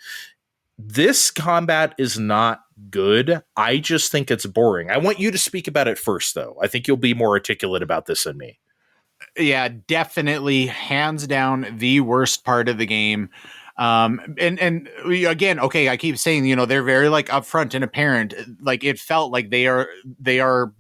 This combat is not good. I just think it's boring. I want you to speak about it first, though. I think you'll be more articulate about this than me. Yeah, definitely, hands down, the worst part of the game. And again, okay, I keep saying, they're very like upfront and apparent. Like it felt like they are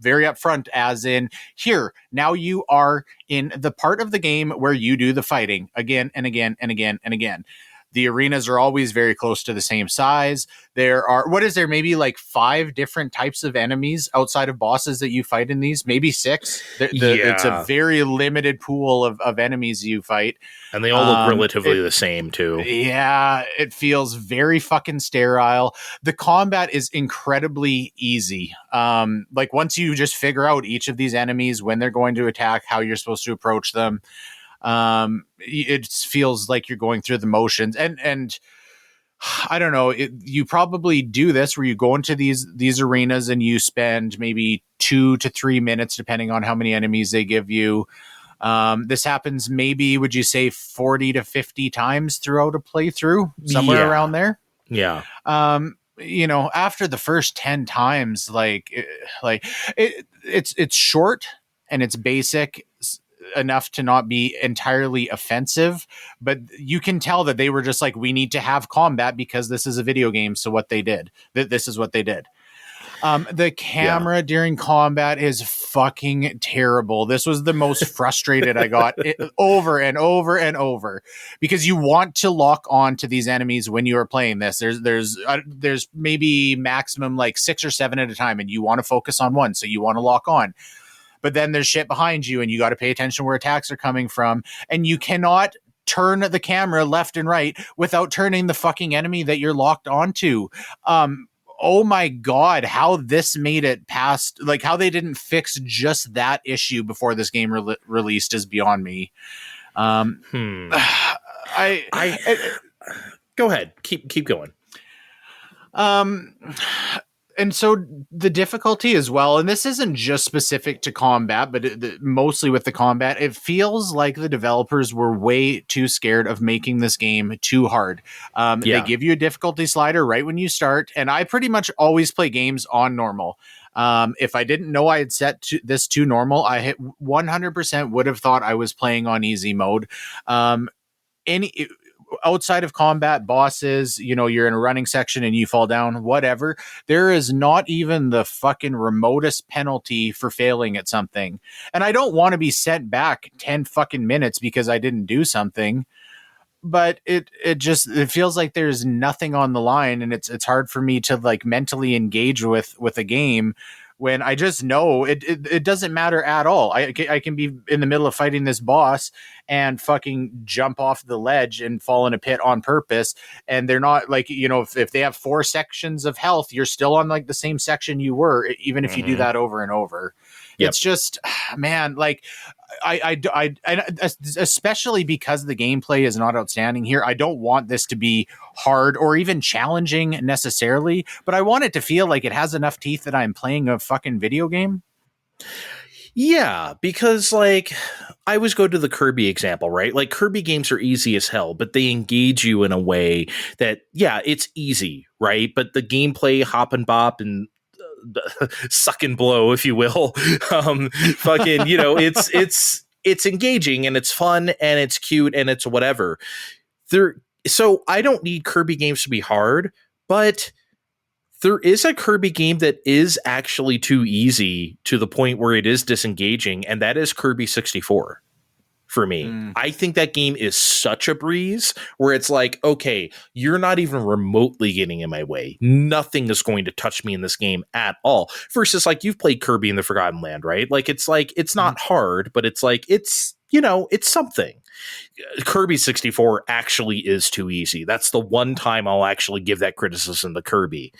very upfront, as in, here, now you are in the part of the game where you do the fighting again and again and again and again. The arenas are always very close to the same size. There are, maybe like 5 different types of enemies outside of bosses that you fight in these, maybe 6. It's a very limited pool of enemies you fight. And they all look relatively the same too. Yeah, it feels very fucking sterile. The combat is incredibly easy. Like once you just figure out each of these enemies, when they're going to attack, how you're supposed to approach them, it feels like you're going through the motions. And I don't know, you probably do this where you go into these arenas and you spend maybe 2 to 3 minutes, depending on how many enemies they give you. This happens maybe, would you say, 40 to 50 times throughout a playthrough, somewhere around there? Yeah. After the first 10 times, it's short and it's basic enough to not be entirely offensive, but you can tell that they were just like, we need to have combat because this is a video game. So what they did, this is what they did. The camera during combat is fucking terrible. This was the most frustrated I got over and over and over, because you want to lock on to these enemies when you are playing this. There's maybe maximum like 6 or 7 at a time, and you want to focus on one. So you want to lock on. But then there's shit behind you and you got to pay attention where attacks are coming from. And you cannot turn the camera left and right without turning the fucking enemy that you're locked onto. Oh my God, how this made it past, like how they didn't fix just that issue before this game released is beyond me. Go ahead. Keep going. And so the difficulty as well, and this isn't just specific to combat, but mostly with the combat, it feels like the developers were way too scared of making this game too hard. They give you a difficulty slider right when you start, and I pretty much always play games on normal. If I didn't know I had set this to normal, I 100% would have thought I was playing on easy mode. Outside of combat, bosses, you're in a running section and you fall down, whatever, there is not even the fucking remotest penalty for failing at something. And I don't want to be sent back 10 fucking minutes because I didn't do something, but it feels like there's nothing on the line, and it's hard for me to like mentally engage with a game when I just know it doesn't matter at all. I can be in the middle of fighting this boss and fucking jump off the ledge and fall in a pit on purpose. And they're not like, if they have 4 sections of health, you're still on like the same section you were, even if you do that over and over. Yep. It's just, man, like I especially because the gameplay is not outstanding here. I don't want this to be hard or even challenging necessarily, but I want it to feel like it has enough teeth that I'm playing a fucking video game. Yeah, because like I always go to the Kirby example, right? Like Kirby games are easy as hell, but they engage you in a way that, yeah, it's easy, right? But the gameplay, hop and bop and suck and blow, if you will, fucking, it's engaging and it's fun and it's cute and it's whatever. So I don't need Kirby games to be hard, but there is a Kirby game that is actually too easy to the point where it is disengaging, and that is Kirby 64. For me, I think that game is such a breeze where it's like, okay, you're not even remotely getting in my way. Nothing is going to touch me in this game at all. Versus like you've played Kirby in the Forgotten Land, right? Like it's not hard, but it's like, it's something. Kirby 64 actually is too easy. That's the one time I'll actually give that criticism to Kirby.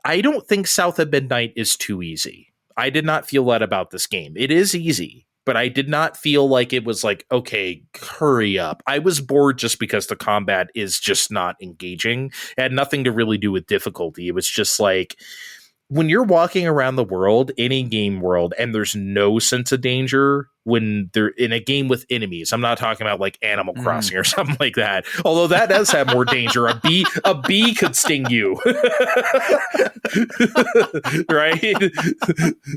I don't think South of Midnight is too easy. I did not feel that about this game. It is easy, but I did not feel like it was like, okay, hurry up. I was bored just because the combat is just not engaging. It had nothing to really do with difficulty. It was just like, when you're walking around the world, any game world, and there's no sense of danger when they're in a game with enemies. I'm not talking about like Animal Crossing or something like that. Although that does have more danger. A bee could sting you. Right?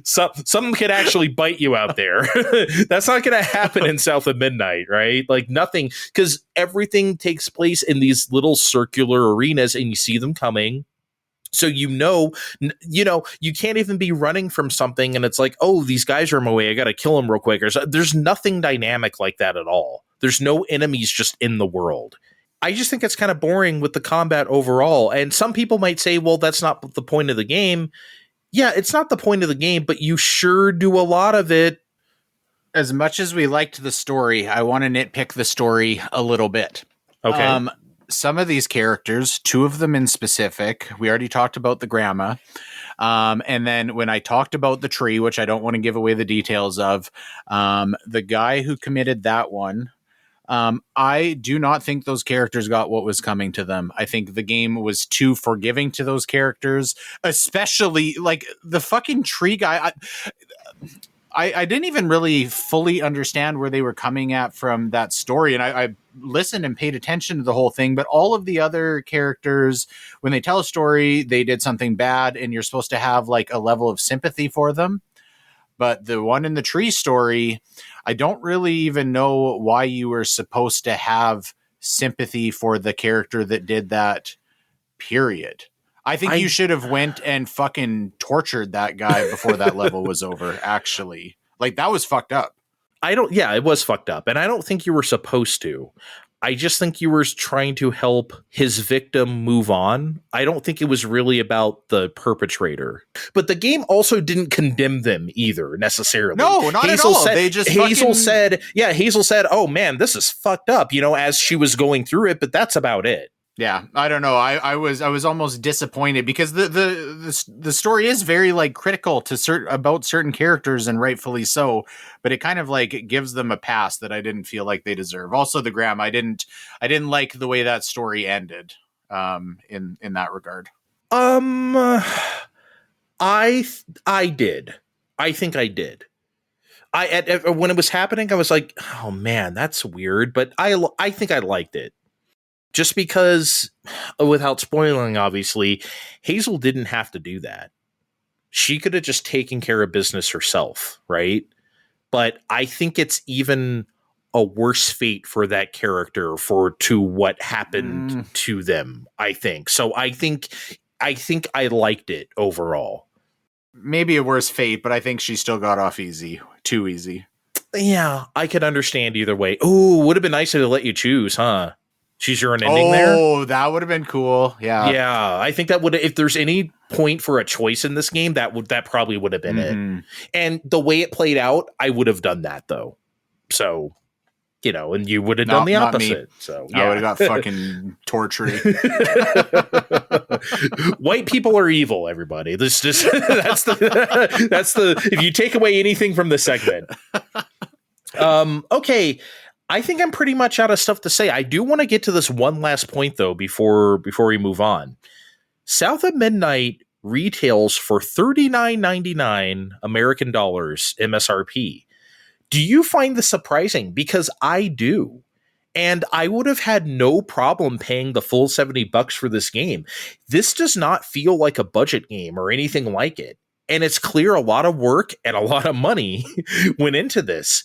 Something could actually bite you out there. That's not going to happen in South of Midnight, right? Like nothing, because everything takes place in these little circular arenas and you see them coming. So you can't even be running from something and it's like, oh, these guys are in my way, I gotta kill them real quick. There's nothing dynamic like that at all. There's no enemies just in the world. I just think it's kind of boring with the combat overall. And some people might say, well, that's not the point of the game. Yeah, it's not the point of the game, but you sure do a lot of it. As much as we liked the story, I want to nitpick the story a little bit. Okay. Some of these characters, two of them in specific, we already talked about the grandma. And then when I talked about the tree, which I don't want to give away the details of, the guy who committed that one, I do not think those characters got what was coming to them. I think the game was too forgiving to those characters, especially like the fucking tree guy. I didn't even really fully understand where they were coming at from that story. And I listened and paid attention to the whole thing. But all of the other characters, when they tell a story, they did something bad and you're supposed to have like a level of sympathy for them. But the one in the tree story, I don't really even know why you were supposed to have sympathy for the character that did that, period. I think you should have went and fucking tortured that guy before that level was over, actually. Like, that was fucked up. It was fucked up. And I don't think you were supposed to. I just think you were trying to help his victim move on. I don't think it was really about the perpetrator. But the game also didn't condemn them either, necessarily. No, not at all. They just Hazel said, oh man, this is fucked up, as she was going through it, but that's about it. Yeah, I don't know. I was almost disappointed because the story is very like critical to about certain characters, and rightfully so. But it kind of like gives them a pass that I didn't feel like they deserve. Also, the grandma, I didn't like the way that story ended. In that regard. I did. I think I did. When it was happening, I was like, oh man, that's weird. But I think I liked it. Just because, without spoiling, obviously, Hazel didn't have to do that. She could have just taken care of business herself, right? But I think it's even a worse fate for that character to what happened to them, I think. So I think I liked it overall. Maybe a worse fate, but I think she still got off easy. Too easy. Yeah, I could understand either way. Ooh, would have been nicer to let you choose, huh? Choose your own ending there? Oh, that would have been cool. Yeah. Yeah, I think that would, if there's any point for a choice in this game, that probably would have been it. And the way it played out, I would have done that though. So, and you would have done the opposite. So yeah. I would have got fucking tortured. White people are evil, everybody. That's the if you take away anything from the segment. Okay. I think I'm pretty much out of stuff to say. I do want to get to this one last point, though, before we move on. South of Midnight retails for $39.99 American dollars MSRP. Do you find this surprising? Because I do. And I would have had no problem paying the full $70 for this game. This does not feel like a budget game or anything like it. And it's clear a lot of work and a lot of money went into this.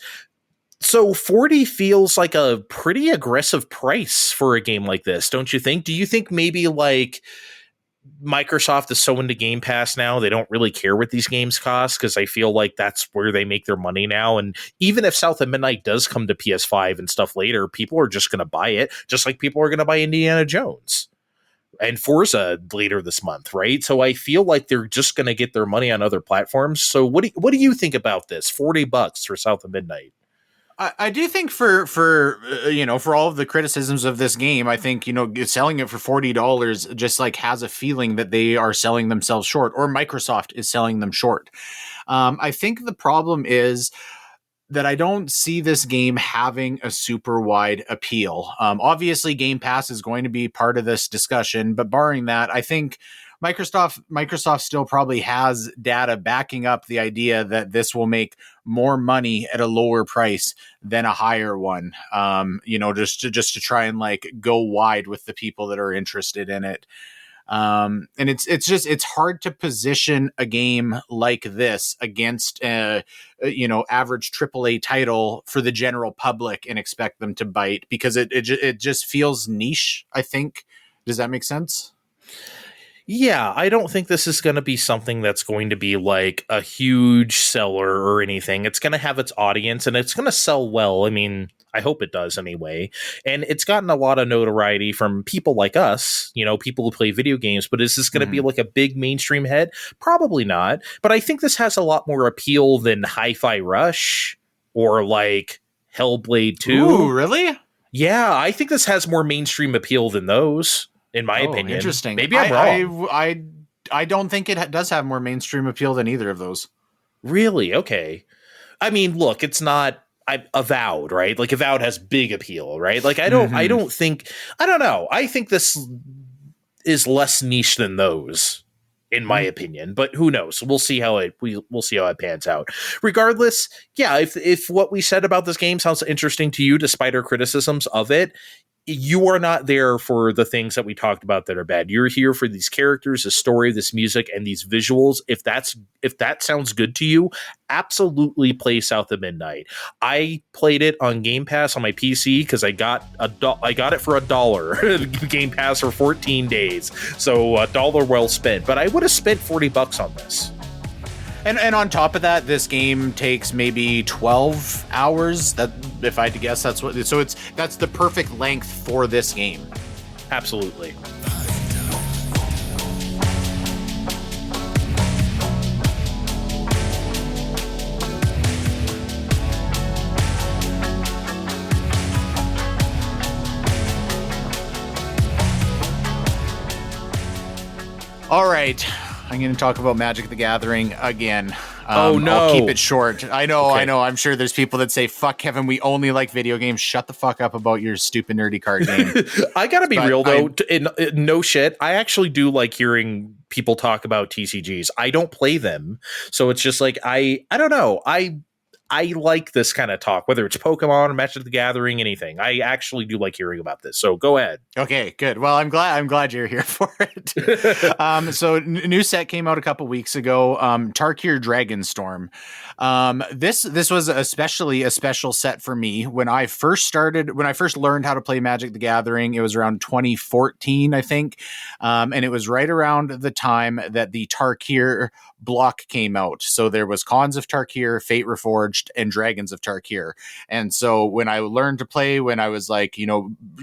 So 40 feels like a pretty aggressive price for a game like this, don't you think? Do you think maybe like Microsoft is so into Game Pass now, they don't really care what these games cost? Because I feel like that's where they make their money now. And even if South of Midnight does come to PS5 and stuff later, people are just going to buy it, just like people are going to buy Indiana Jones and Forza later this month, right? So I feel like they're just going to get their money on other platforms. So what do you think about this? $40 for South of Midnight. I do think for all of the criticisms of this game, I think, selling it for $40 just like has a feeling that they are selling themselves short, or Microsoft is selling them short. I think the problem is that I don't see this game having a super wide appeal. Obviously Game Pass is going to be part of this discussion, but barring that, I think Microsoft still probably has data backing up the idea that this will make more money at a lower price than a higher one. Just to try and like go wide with the people that are interested in it. And it's hard to position a game like this against average AAA title for the general public and expect them to bite, because it just feels niche, I think. Does that make sense? Yeah, I don't think this is going to be something that's going to be like a huge seller or anything. It's going to have its audience and it's going to sell well. I mean, I hope it does anyway. And it's gotten a lot of notoriety from people like us, people who play video games. But is this going to be like a big mainstream hit? Probably not. But I think this has a lot more appeal than Hi-Fi Rush or like Hellblade 2. Ooh, really? Yeah, I think this has more mainstream appeal than those. In my opinion. Interesting. Maybe I'm wrong. I don't think it does have more mainstream appeal than either of those. Really? Okay. I mean, look, it's not Avowed, right? Like Avowed has big appeal, right? Like I don't know. I think this is less niche than those, in my opinion. But who knows? We'll see how it pans out. Regardless, yeah, if what we said about this game sounds interesting to you, despite our criticisms of it, you are not there for the things that we talked about that are bad. You're here for these characters, the story, this music, and these visuals. If that sounds good to you, absolutely play South of Midnight. I played it on Game Pass on my PC because I got it for $1. Game Pass for 14 days, so $1 well spent. But I would have spent $40 on this. And on top of that, this game takes maybe 12 hours. That, if I had to guess, that's the perfect length for this game. Absolutely. All right. I'm going to talk about Magic the Gathering again. Oh, no. I'll keep it short. I know. Okay. I'm sure there's people that say, fuck, Kevin, we only like video games. Shut the fuck up about your stupid nerdy card game. I got to be real, though. No shit. I actually do like hearing people talk about TCGs. I don't play them. So it's just like, I don't know. I like this kind of talk, whether it's Pokemon or Magic the Gathering, anything. I actually do like hearing about this. So go ahead. Okay, good. Well, I'm glad you're here for it. So new set came out a couple weeks ago. Tarkir Dragonstorm. This was especially a special set for me when I first learned how to play Magic the Gathering. It was around 2014, I think. And it was right around the time that the Tarkir block came out. So there was Khans of Tarkir, Fate Reforged, and Dragons of Tarkir. And so when I learned to play, when I was like,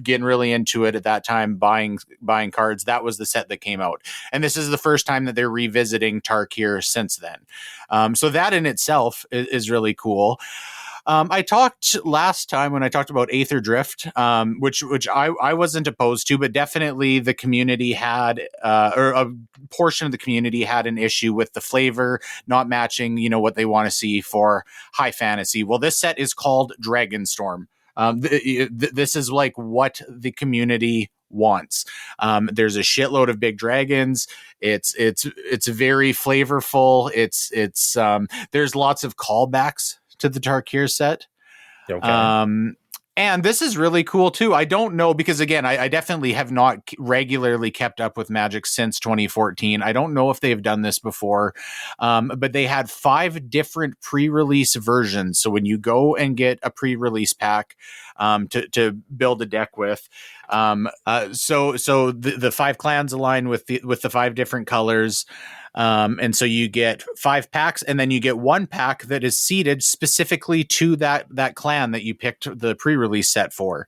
getting really into it at that time, buying cards, that was the set that came out. And this is the first time that they're revisiting Tarkir since then. So that in itself is really cool. I talked last time when I talked about Aether Drift, which I wasn't opposed to, but definitely the community had, or a portion of the community had an issue with the flavor not matching, what they want to see for high fantasy. Well, this set is called Dragonstorm. This is like what the community wants. There's a shitload of big dragons. It's very flavorful. It's there's lots of callbacks to the Tarkir set. Okay. And this is really cool too. I don't know, because again, I definitely have not regularly kept up with Magic since 2014. I don't know if they've done this before, but they had 5 different pre-release versions. So when you go and get a pre-release pack to build a deck with, so the 5 clans align with the 5 different colors. And so you get 5 packs, and then you get 1 pack that is seeded specifically to that clan that you picked the pre-release set for.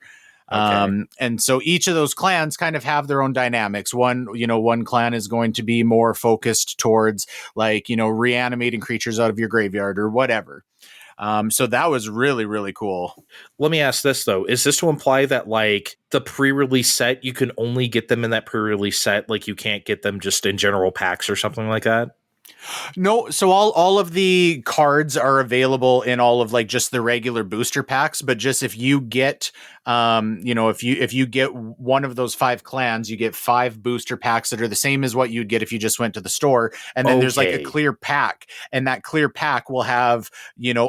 Okay. And so each of those clans kind of have their own dynamics. One clan is going to be more focused towards reanimating creatures out of your graveyard or whatever. So that was really, really cool. Let me ask this, though. Is this to imply that, like, the pre-release set, you can only get them in that pre-release set? Like, you can't get them just in general packs or something like that? No, so all of the cards are available in all of just the regular booster packs, but just if you get if you get one of those 5 clans, you get 5 booster packs that are the same as what you'd get if you just went to the store. And then there's like a clear pack, and that clear pack will have,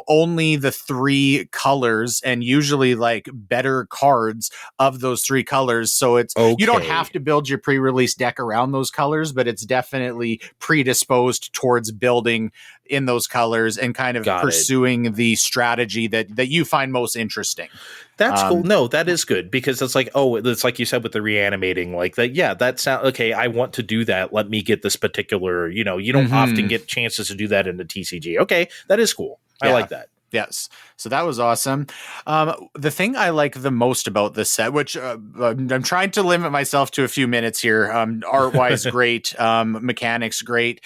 only the 3 colors and usually like better cards of those 3 colors. So you don't have to build your pre-release deck around those colors, but it's definitely predisposed towards building in those colors and kind of pursuing the strategy that you find most interesting. That's cool. No, that is good, because it's like, it's like you said with the reanimating, like that. Yeah, that sounds okay. I want to do that. Let me get this particular, you don't often get chances to do that in the TCG. Okay. That is cool. I like that. Yes. So that was awesome. The thing I like the most about this set, which I'm trying to limit myself to a few minutes here, art-wise great, mechanics great.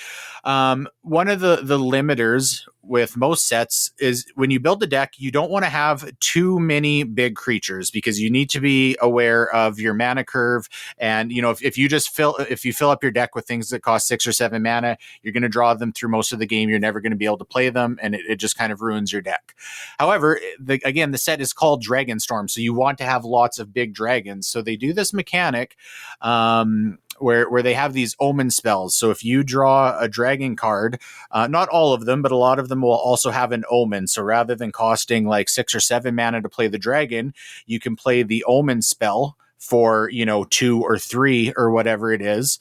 One of the limiters with most sets is when you build the deck, you don't want to have too many big creatures, because you need to be aware of your mana curve. And, if you fill up your deck with things that cost 6 or 7 mana, you're going to draw them through most of the game. You're never going to be able to play them, and it just kind of ruins your deck. However, the set is called Dragonstorm, so you want to have lots of big dragons. So they do this mechanic, where they have these omen spells. So if you draw a dragon card, not all of them, but a lot of them will also have an omen. So rather than costing like 6 or 7 mana to play the dragon, you can play the omen spell for 2 or 3 or whatever it is,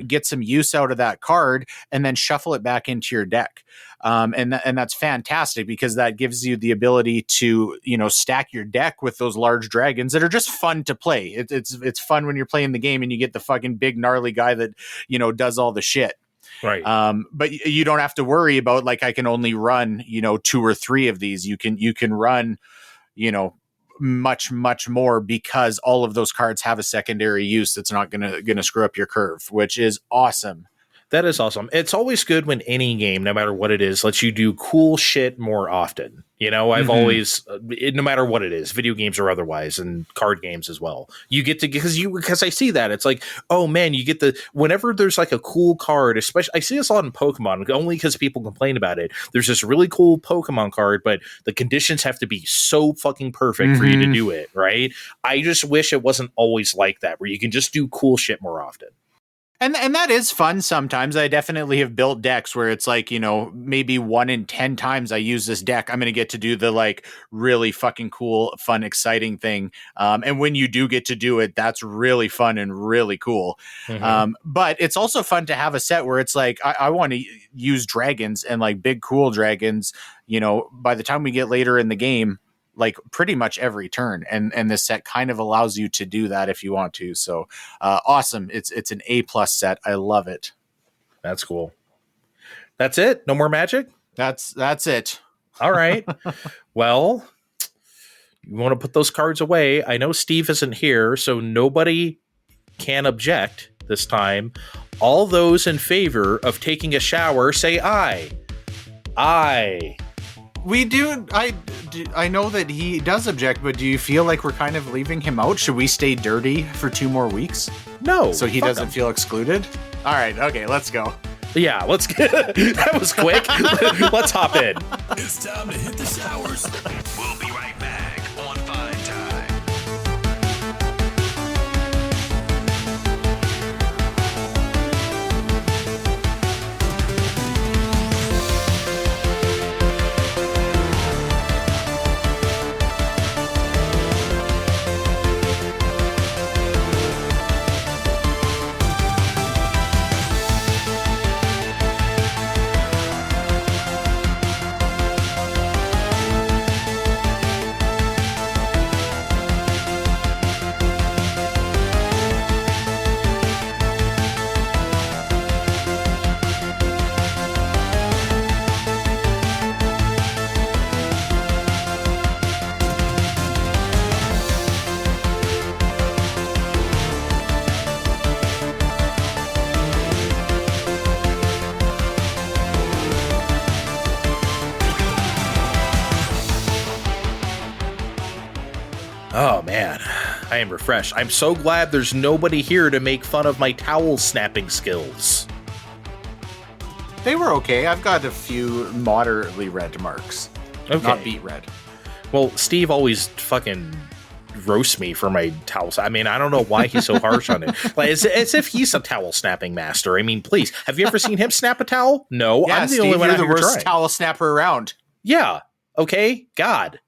get some use out of that card, and then shuffle it back into your deck. And that's fantastic, because that gives you the ability to stack your deck with those large dragons that are just fun to play. It's fun when you're playing the game and you get the fucking big gnarly guy that does all the shit. Right. But you don't have to worry about like, I can only run 2 or 3 of these. You can run much more, because all of those cards have a secondary use that's not gonna screw up your curve, which is awesome. That is awesome. It's always good when any game, no matter what it is, lets you do cool shit more often. I've always, no matter what it is, video games or otherwise, and card games as well, you get to, because I see that it's like, oh man, you get whenever there's like a cool card, especially I see this a lot in Pokemon, only because people complain about it. There's this really cool Pokemon card, but the conditions have to be so fucking perfect for you to do it. Right. I just wish it wasn't always like that, where you can just do cool shit more often. And that is fun sometimes. I definitely have built decks where it's like, maybe 1 in 10 times I use this deck, I'm going to get to do the like really fucking cool, fun, exciting thing. And when you do get to do it, that's really fun and really cool. But it's also fun to have a set where it's like, I want to use dragons, and like big, cool dragons, by the time we get later in the game, like pretty much every turn, and this set kind of allows you to do that if you want to. So awesome. It's an A+ set. I love it. That's cool. That's it. No more magic. That's it. All right. Well, you want to put those cards away. I know Steve isn't here, so nobody can object this time. All those in favor of taking a shower, say aye. Aye. We do. I know that he does object, but do you feel like we're kind of leaving him out? Should we stay dirty for 2 more weeks? No. So he doesn't feel excluded? All right. Okay, let's go. Yeah, let's get that was quick. Let's hop in. It's time to hit the showers. We'll be right back on Fine Time. Oh man, I am refreshed. I'm so glad there's nobody here to make fun of my towel snapping skills. They were okay. I've got a few moderately red marks. Okay. Not beet red. Well, Steve always fucking roast me for my towels. I mean, I don't know why he's so harsh on it. Like, as if he's a towel snapping master. I mean, please, have you ever seen him snap a towel? No, Yeah, I'm the Steve, only one you're out the here worst trying. towel snapper around. Yeah. Okay. God.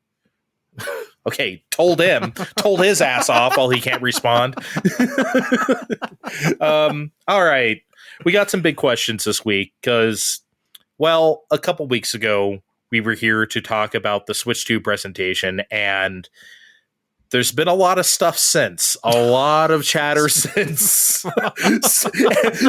Okay. Told his ass off while he can't respond. All right. We got some big questions this week because, well, a couple weeks ago, we were here to talk about the Switch 2 presentation, and there's been a lot of stuff since, a lot of chatter since.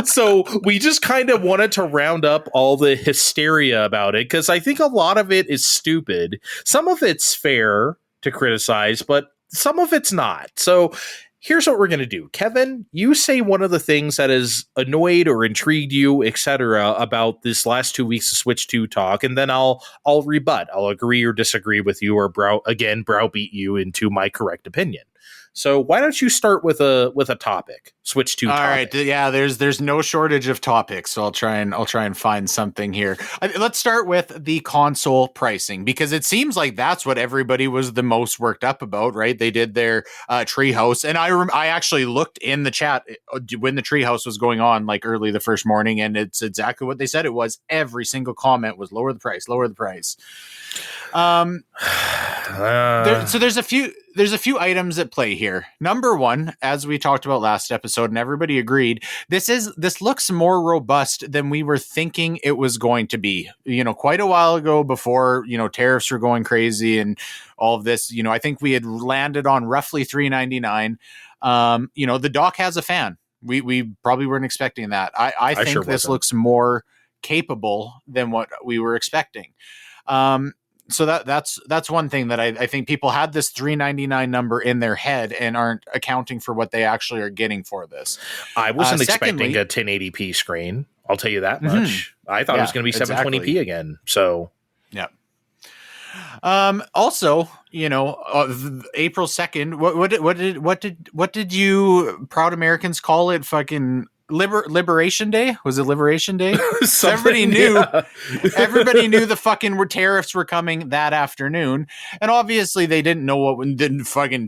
So we just kind of wanted to round up all the hysteria about it, because I think a lot of it is stupid. Some of it's fair to criticize, but some of it's not. So here's what we're going to do. Kevin, you say one of the things that has annoyed or intrigued you, etc., about this last 2 weeks of Switch 2 talk, and then I'll rebut. I'll agree or disagree with you, or browbeat you into my correct opinion. So why don't you start with a topic? Switch 2 topic. All right, yeah. There's no shortage of topics, so I'll try and find something here. Let's start with the console pricing, because it seems like that's what everybody was the most worked up about, right? They did their treehouse, and I actually looked in the chat when the treehouse was going on, like early the first morning, and it's exactly what they said it was. Every single comment was lower the price, lower the price. So there's a few items at play here. Number one, as we talked about last episode, and everybody agreed, this looks more robust than we were thinking it was going to be. Quite a while ago, before tariffs were going crazy and all of this. I think we had landed on roughly $399. The dock has a fan. We probably weren't expecting that. I think sure this wasn't. looks more capable than what we were expecting. So that's one thing that I think people had this $399 number in their head and aren't accounting for what they actually are getting for this. I wasn't Secondly, expecting a 1080p screen. I'll tell you that much. I thought it was going to be 720p exactly. again. So yeah. Also, April 2nd, what did you proud Americans call it? Fucking Liberation Day? Was it Liberation Day? Everybody knew. Yeah. Everybody knew the fucking tariffs were coming that afternoon, and obviously they didn't know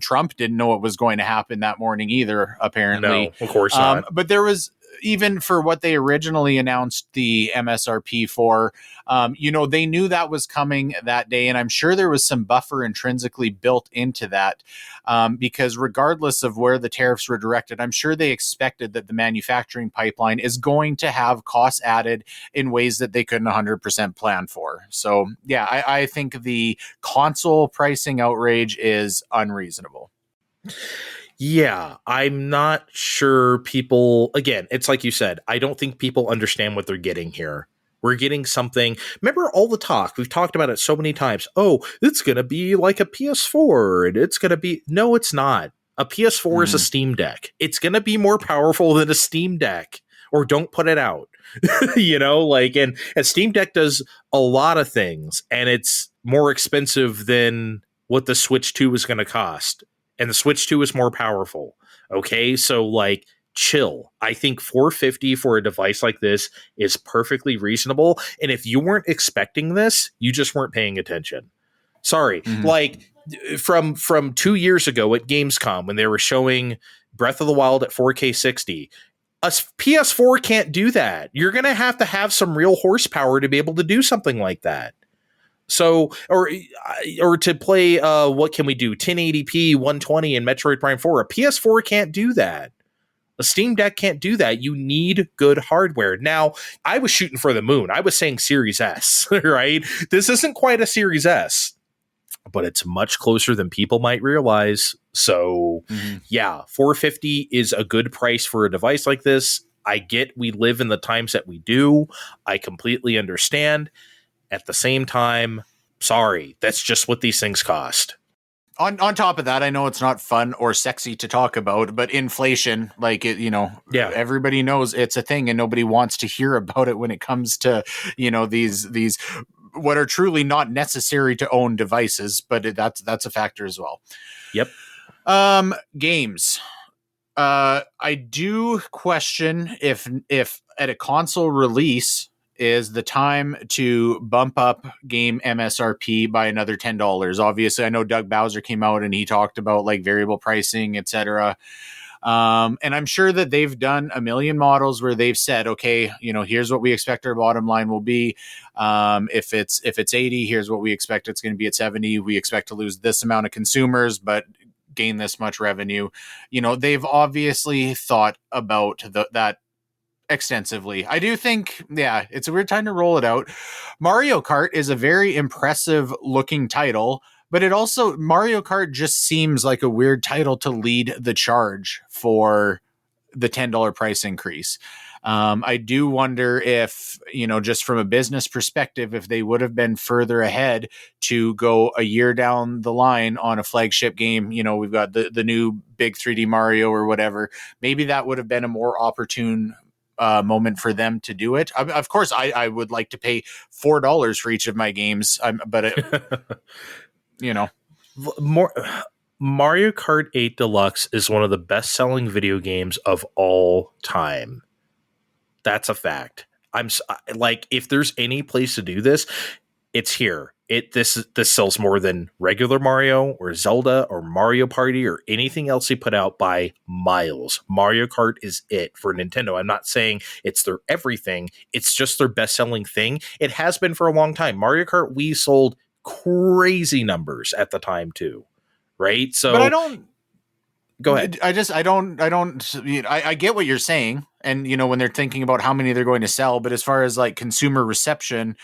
Trump didn't know what was going to happen that morning either. Apparently, no, of course not. But there was, even for what they originally announced the MSRP for, they knew that was coming that day. And I'm sure there was some buffer intrinsically built into that, because regardless of where the tariffs were directed, I'm sure they expected that the manufacturing pipeline is going to have costs added in ways that they couldn't 100% plan for. So, yeah, I think the console pricing outrage is unreasonable. Yeah, I'm not sure people, again, it's like you said, I don't think people understand what they're getting here. We're getting something. Remember all the talk, we've talked about it so many times. Oh, it's going to be like a PS4, and it's going to be, no, it's not. A PS4 is a Steam Deck. It's going to be more powerful than a Steam Deck, or don't put it out. And a Steam Deck does a lot of things, and it's more expensive than what the Switch 2 is going to cost. And the Switch 2 is more powerful. Okay, so chill. I think $450 for a device like this is perfectly reasonable. And if you weren't expecting this, you just weren't paying attention. Sorry. From 2 years ago at Gamescom, when they were showing Breath of the Wild at 4K 60, a PS4 can't do that. You're going to have some real horsepower to be able to do something like that. So, or to play, what can we do? 1080p, 120 in Metroid Prime 4. A PS4 can't do that. A Steam Deck can't do that. You need good hardware. Now, I was shooting for the moon. I was saying Series S, right? This isn't quite a Series S, but it's much closer than people might realize. So, yeah, $450 is a good price for a device like this. I get we live in the times that we do. I completely understand. At the same time, sorry, that's just what these things cost. On top of that, I know it's not fun or sexy to talk about, but inflation, everybody knows it's a thing, and nobody wants to hear about it when it comes to, these what are truly not necessary to own devices, but that's a factor as well. Yep. Games. I do question if at a console release, is the time to bump up game MSRP by another $10. Obviously, I know Doug Bowser came out and he talked about like variable pricing, etc. And I'm sure that they've done a million models where they've said, okay, here's what we expect our bottom line will be. If it's 80, here's what we expect it's going to be at 70. We expect to lose this amount of consumers, but gain this much revenue. They've obviously thought about that extensively. I do think, it's a weird time to roll it out. Mario Kart is a very impressive looking title, but Mario Kart just seems like a weird title to lead the charge for the $10 price increase. I do wonder if, just from a business perspective, if they would have been further ahead to go a year down the line on a flagship game. We've got the new big 3D Mario or whatever. Maybe that would have been a more opportune moment for them to do it. Of course, I would like to pay $4 for each of my games, More Mario Kart 8 Deluxe is one of the best-selling video games of all time. That's a fact. If there's any place to do this, it's here. This sells more than regular Mario or Zelda or Mario Party or anything else they put out by miles. Mario Kart is it for Nintendo. I'm not saying it's their everything. It's just their best-selling thing. It has been for a long time. Mario Kart Wii sold crazy numbers at the time too, right? So, but I don't. Go ahead. I get what you're saying, and when they're thinking about how many they're going to sell, but as far as like consumer reception,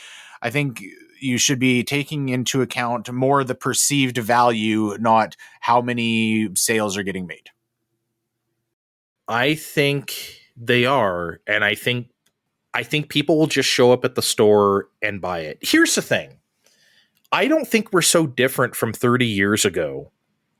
I think you should be taking into account more the perceived value, not how many sales are getting made. I think they are, and I think people will just show up at the store and buy it. Here's the thing. I don't think we're so different from 30 years ago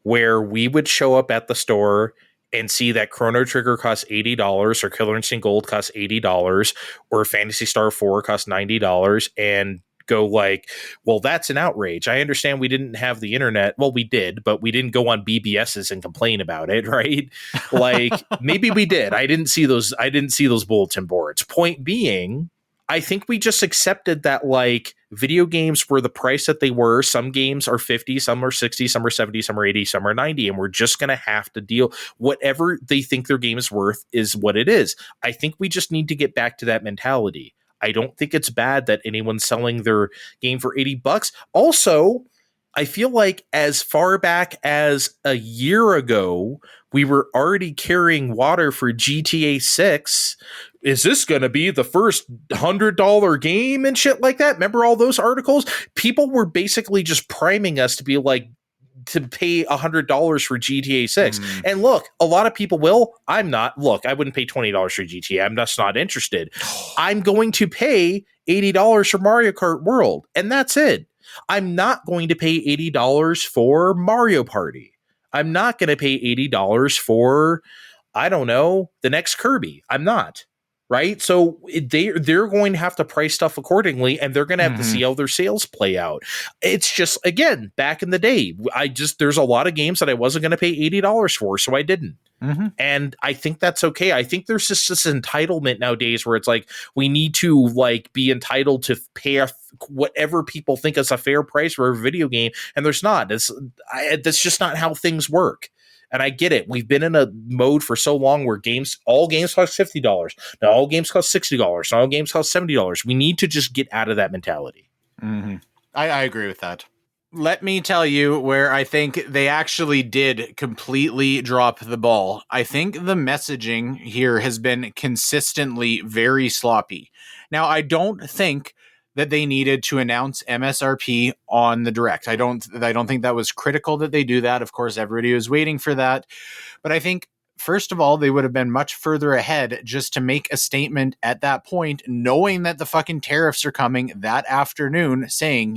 where we would show up at the store and see that Chrono Trigger costs $80 or Killer Instinct Gold costs $80 or Phantasy Star 4 costs $90 and go like, well, that's an outrage. I understand we didn't have the internet. Well, we did, but we didn't go on BBSs and complain about it, right? Like maybe we did. I didn't see those bulletin boards. Point being, I think we just accepted that like video games were the price that they were. Some games are 50, some are 60, some are 70, some are 80, some are 90. And we're just going to have to deal. Whatever they think their game is worth is what it is. I think we just need to get back to that mentality. I don't think it's bad that anyone's selling their game for $80. Also, I feel like as far back as a year ago, we were already carrying water for GTA 6. Is this going to be the first $100 game and shit like that? Remember all those articles? People were basically just priming us to be like, to pay $100 for GTA 6. And look, a lot of people will. I'm not. Look, I wouldn't pay $20 for GTA. I'm just not interested. I'm going to pay $80 for Mario Kart World, and that's it. I'm not going to pay $80 for Mario Party. I'm not going to pay $80 for, I don't know, the next Kirby. I'm not. Right. So they're going to have to price stuff accordingly, and they're going to have to see how their sales play out. It's just, again, back in the day, there's a lot of games that I wasn't going to pay $80 for, so I didn't. And I think that's okay. I think there's just this entitlement nowadays where it's like we need to like be entitled to pay whatever people think is a fair price for a video game, and there's not. That's just not how things work. And I get it. We've been in a mode for so long where all games cost $50. Now all games cost $60. Now all games cost $70. We need to just get out of that mentality. I agree with that. Let me tell you where I think they actually did completely drop the ball. I think the messaging here has been consistently very sloppy. Now, I don't think that they needed to announce MSRP on the direct. I don't think that was critical that they do that. Of course, everybody was waiting for that. But I think, first of all, they would have been much further ahead just to make a statement at that point, knowing that the fucking tariffs are coming that afternoon, saying,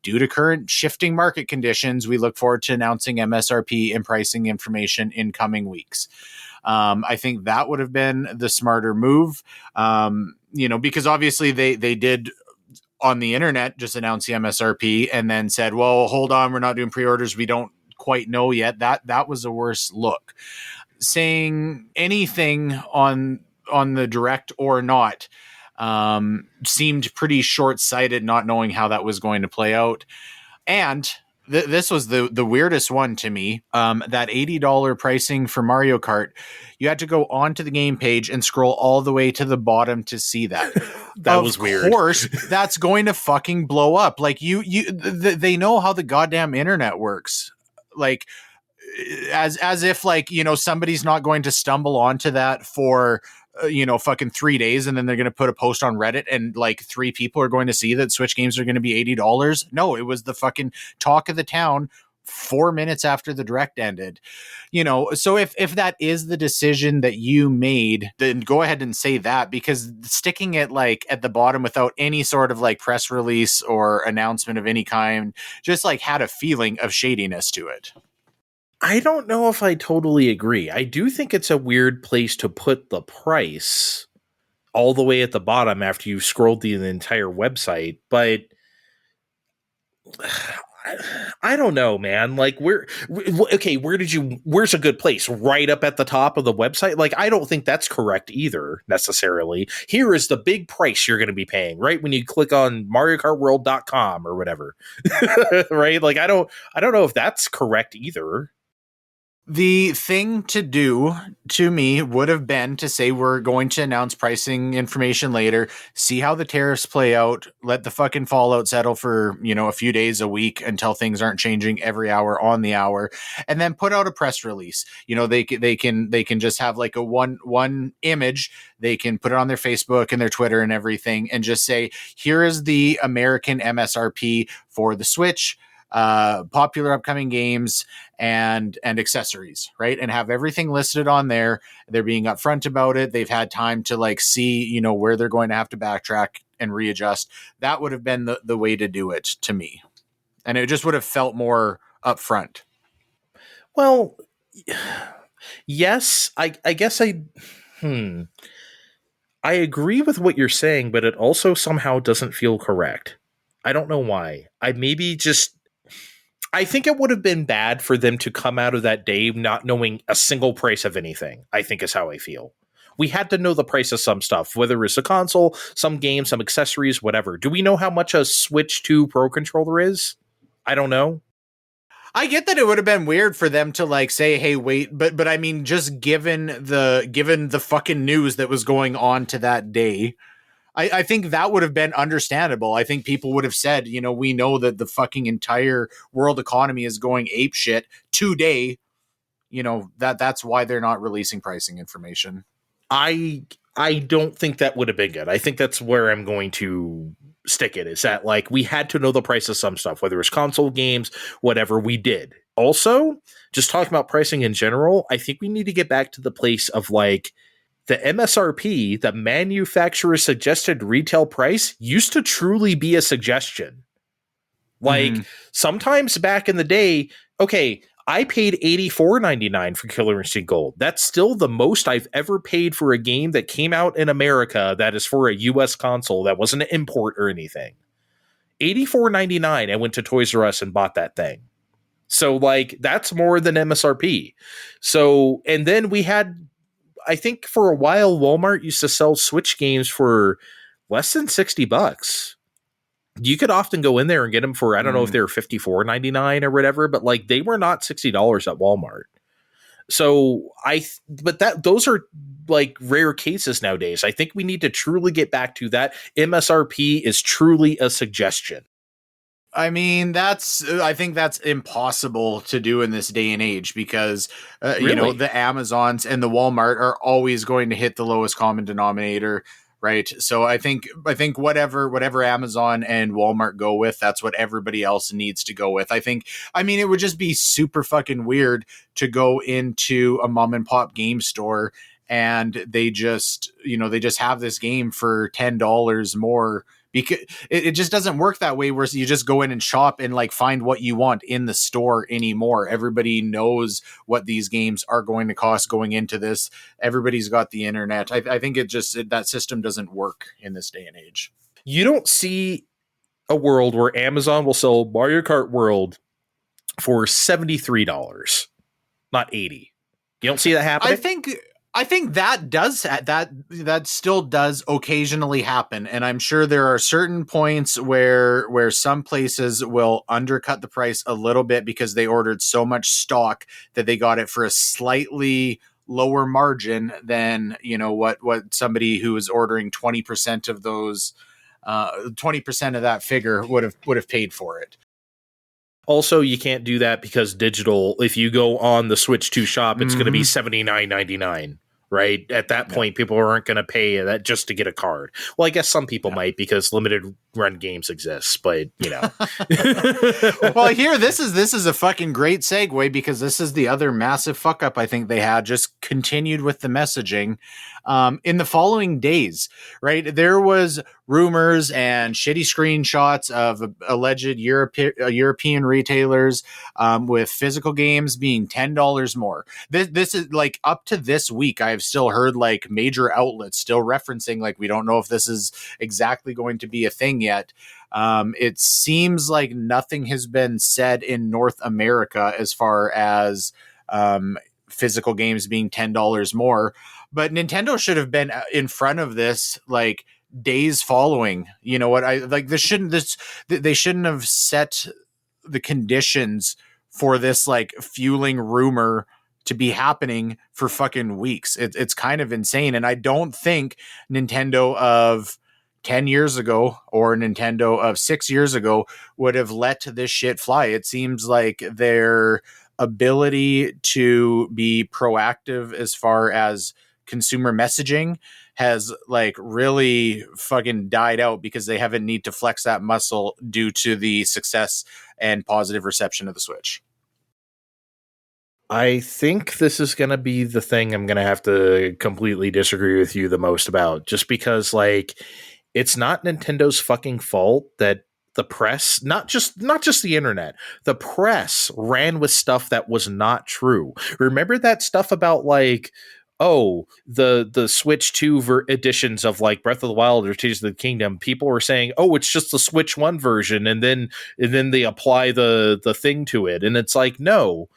due to current shifting market conditions, we look forward to announcing MSRP and pricing information in coming weeks. I think that would have been the smarter move, because obviously they did on the internet just announce the MSRP and then said, well, hold on, we're not doing pre-orders. We don't quite know yet. That was a worse look. Saying anything on the direct or not, seemed pretty short-sighted, not knowing how that was going to play out. And this was the weirdest one to me. That $80 pricing for Mario Kart, you had to go onto the game page and scroll all the way to the bottom to see that. That was weird. Of course, that's going to fucking blow up. Like they know how the goddamn internet works. Like, as if, like, you know, somebody's not going to stumble onto that for fucking 3 days, and then they're going to put a post on Reddit and like 3 people are going to see that Switch games are going to be $80. No, it was the fucking talk of the town 4 minutes after the direct ended. So if that is the decision that you made, then go ahead and say that, because sticking it like at the bottom without any sort of like press release or announcement of any kind just like had a feeling of shadiness to it. I don't know if I totally agree. I do think it's a weird place to put the price all the way at the bottom after you've scrolled the entire website, but I don't know, man. Like, where's a good place? Right up at the top of the website? Like, I don't think that's correct either, necessarily. Here is the big price you're going to be paying, right? When you click on MarioKartWorld.com or whatever, right? Like, I don't know if that's correct either. The thing to do to me would have been to say we're going to announce pricing information later, see how the tariffs play out, let the fucking fallout settle for, a few days a week until things aren't changing every hour on the hour, and then put out a press release. They can just have like a one image. They can put it on their Facebook and their Twitter and everything and just say, here is the American MSRP for the Switch, popular upcoming games and accessories, right? And have everything listed on there. They're being upfront about it. They've had time to like see, where they're going to have to backtrack and readjust. That would have been the way to do it to me. And it just would have felt more upfront. Well, yes, I guess I agree with what you're saying, but it also somehow doesn't feel correct. I don't know why. I think it would have been bad for them to come out of that day not knowing a single price of anything, I think is how I feel. We had to know the price of some stuff, whether it's a console, some games, some accessories, whatever. Do we know how much a Switch 2 Pro controller is? I don't know. I get that it would have been weird for them to like say, hey, wait, but I mean, just given the fucking news that was going on to that day, I think that would have been understandable. I think people would have said, we know that the fucking entire world economy is going apeshit today. That's why they're not releasing pricing information. I don't think that would have been good. I think that's where I'm going to stick it, is that like we had to know the price of some stuff, whether it's console games, whatever we did. Also, just talking about pricing in general, I think we need to get back to the place of like, the MSRP, the manufacturer suggested retail price, used to truly be a suggestion. Like, sometimes back in the day, okay, I paid $84.99 for Killer Instinct Gold. That's still the most I've ever paid for a game that came out in America that is for a US console that wasn't an import or anything. $84.99, I went to Toys R Us and bought that thing. So, like, that's more than MSRP. So, and then we had, I think for a while, Walmart used to sell Switch games for less than $60. You could often go in there and get them for, I don't know if they were $54.99 or whatever, but like they were not $60 at Walmart. So those are like rare cases nowadays. I think we need to truly get back to that. MSRP is truly a suggestion. I mean, I think that's impossible to do in this day and age because, Really? the Amazons and the Walmart are always going to hit the lowest common denominator, right? So I think whatever Amazon and Walmart go with, that's what everybody else needs to go with. I mean, it would just be super fucking weird to go into a mom and pop game store and they just have this game for $10 more. Because it just doesn't work that way where you just go in and shop and like find what you want in the store anymore. Everybody knows what these games are going to cost going into this. Everybody's got the internet. I think that system doesn't work in this day and age. You don't see a world where Amazon will sell Mario Kart World for $73, not $80. You don't see that happening? I think that still does occasionally happen, and I'm sure there are certain points where some places will undercut the price a little bit because they ordered so much stock that they got it for a slightly lower margin than what somebody who is ordering 20% of those 20% of that figure would have paid for it. Also, you can't do that because digital, if you go on the Switch 2 shop, it's going to be $79.99. Right at that point, people aren't going to pay that just to get a card. Well, I guess some people might because limited run games exist, but Well, here this is a fucking great segue because this is the other massive fuck up I think they had. Just continued with the messaging in the following days. Right, there was rumors and shitty screenshots of alleged European retailers with physical games being $10 more. This is like up to this week. I've still heard like major outlets still referencing like we don't know if this is exactly going to be a thing yet. It seems like nothing has been said in North America as far as physical games being $10 more, but Nintendo should have been in front of this like days following. You know what? They shouldn't have set the conditions for this like fueling rumor to be happening for fucking weeks. It's kind of insane. And I don't think Nintendo of 10 years ago or Nintendo of 6 years ago would have let this shit fly. It seems like their ability to be proactive as far as consumer messaging has like really fucking died out because they haven't need to flex that muscle due to the success and positive reception of the Switch. I think this is going to be the thing I'm going to have to completely disagree with you the most about, just because like it's not Nintendo's fucking fault that the press, not just the internet, the press ran with stuff that was not true. Remember that stuff about like, oh, the Switch 2 editions of like Breath of the Wild or Tears of the Kingdom, people were saying, oh, it's just the Switch 1 version, and then they apply the thing to it. And it's like, no,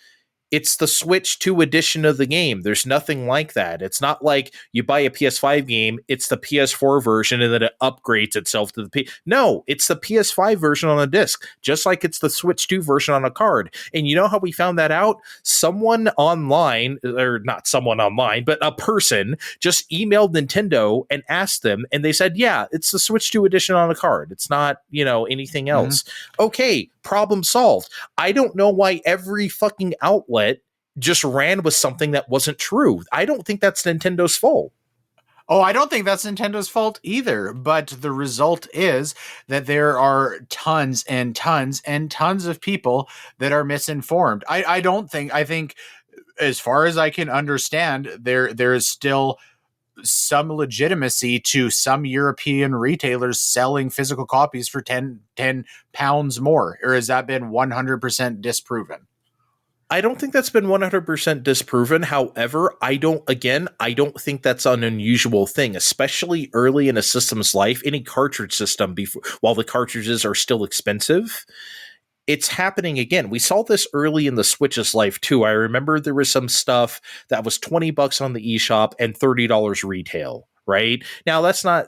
it's the Switch 2 edition of the game. There's nothing like that. It's not like you buy a PS5 game, it's the PS4 version, and then it upgrades itself to the P. No, it's the PS5 version on a disc, just like it's the Switch 2 version on a card. And you know how we found that out? Someone online, or not someone online, but a person just emailed Nintendo and asked them, and they said, yeah, it's the Switch 2 edition on a card. It's not, anything else. Mm-hmm. Okay, problem solved. I don't know why every fucking outlet just ran with something that wasn't true. I don't think that's Nintendo's fault. Oh, I don't think that's Nintendo's fault either. But the result is that there are tons and tons and tons of people that are misinformed. I think as far as I can understand, there is still some legitimacy to some European retailers selling physical copies for 10 pounds more. Or has that been 100% disproven? I don't think that's been 100% disproven. However, I don't think that's an unusual thing, especially early in a system's life. Any cartridge system, while the cartridges are still expensive, it's happening again. We saw this early in the Switch's life too. I remember there was some stuff that was $20 on the eShop and $30 retail. Right now, that's not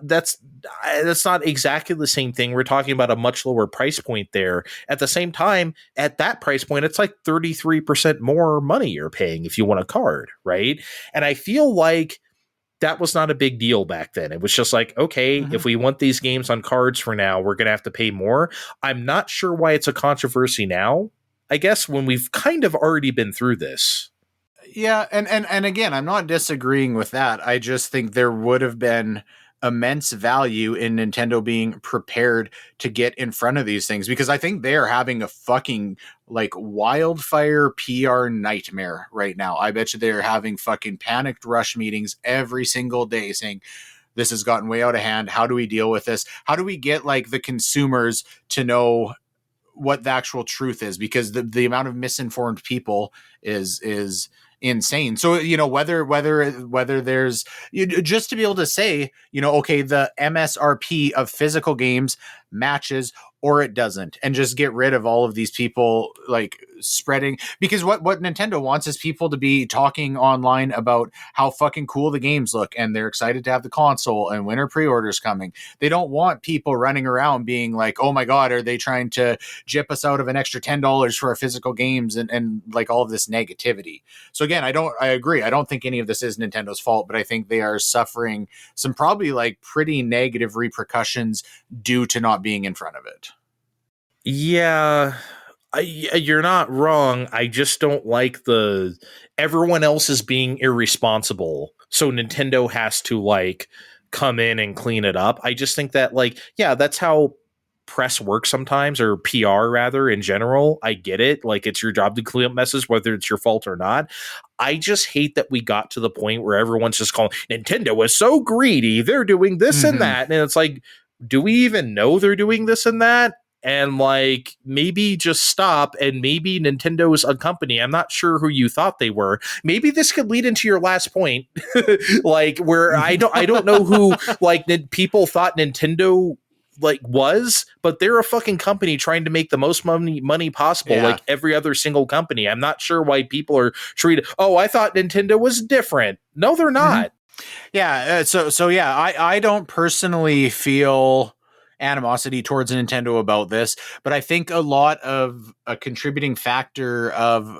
exactly the same thing. We're talking about a much lower price point there. At the same time, at that price point, it's like 33% more money you're paying if you want a card, right? And I feel like that was not a big deal back then. It was just like, okay, if we want these games on cards for now, we're going to have to pay more. I'm not sure why it's a controversy now, I guess, when we've kind of already been through this. Yeah, and again, I'm not disagreeing with that. I just think there would have been immense value in Nintendo being prepared to get in front of these things, because I think they're having a fucking like wildfire PR nightmare right now. I bet you they're having fucking panicked rush meetings every single day saying, this has gotten way out of hand. How do we deal with this? How do we get like the consumers to know what the actual truth is? Because the amount of misinformed people is insane. So, whether there's just to be able to say, okay, the MSRP of physical games matches or it doesn't, and just get rid of all of these people like spreading, because what Nintendo wants is people to be talking online about how fucking cool the games look and they're excited to have the console and when are pre-orders coming. They don't want people running around being like, oh my god, are they trying to jip us out of an extra $10 for our physical games, and like all of this negativity. So again, I agree, I don't think any of this is Nintendo's fault, but I think they are suffering some probably like pretty negative repercussions due to not being in front of it. Yeah, you're not wrong. I just don't like everyone else is being irresponsible, so Nintendo has to like come in and clean it up. I just think that like, yeah, that's how press works sometimes, or PR rather, in general. I get it. Like, it's your job to clean up messes, whether it's your fault or not. I just hate that we got to the point where everyone's just calling Nintendo is so greedy. They're doing this and that. And it's like, do we even know they're doing this and that? And like, maybe just stop, and maybe Nintendo's a company. I'm not sure who you thought they were. Maybe this could lead into your last point, like where I don't know who like people thought Nintendo like was, but they're a fucking company trying to make the most money possible, like every other single company. I'm not sure why people are treated. Oh, I thought Nintendo was different. No, they're not. Yeah. So yeah, I don't personally feel animosity towards Nintendo about this, but I think a lot of a contributing factor of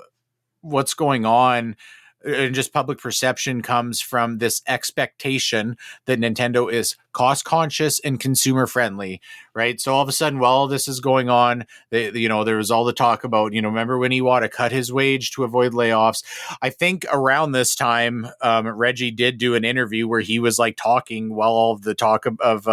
what's going on and just public perception comes from this expectation that Nintendo is cost conscious and consumer friendly, right? So all of a sudden, while this is going on, there was all the talk about, remember when Iwata cut his wage to avoid layoffs? I think around this time, Reggie did do an interview where he was like talking while all of the talk of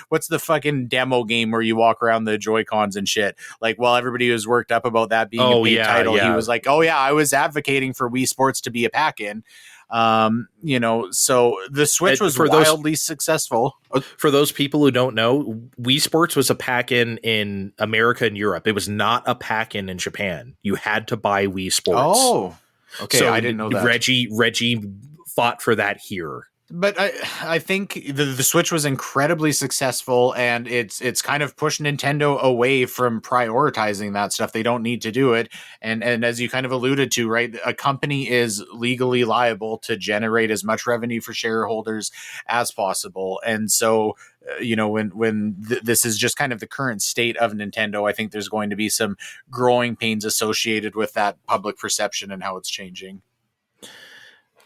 what's the fucking demo game where you walk around the Joy-Cons and shit? Like, while everybody was worked up about that being a big title, he was like, oh yeah, I was advocating for Wii Sports to be a pack-in. So the Switch was wildly successful. For those people who don't know, Wii Sports was a pack-in in America and Europe. It was not a pack-in in Japan. You had to buy Wii Sports. Oh, okay. So I didn't know that. Reggie fought for that here. But I think the Switch was incredibly successful, and it's kind of pushed Nintendo away from prioritizing that stuff. They don't need to do it. And as you kind of alluded to, right, a company is legally liable to generate as much revenue for shareholders as possible. And so, when this is just kind of the current state of Nintendo, I think there's going to be some growing pains associated with that public perception and how it's changing.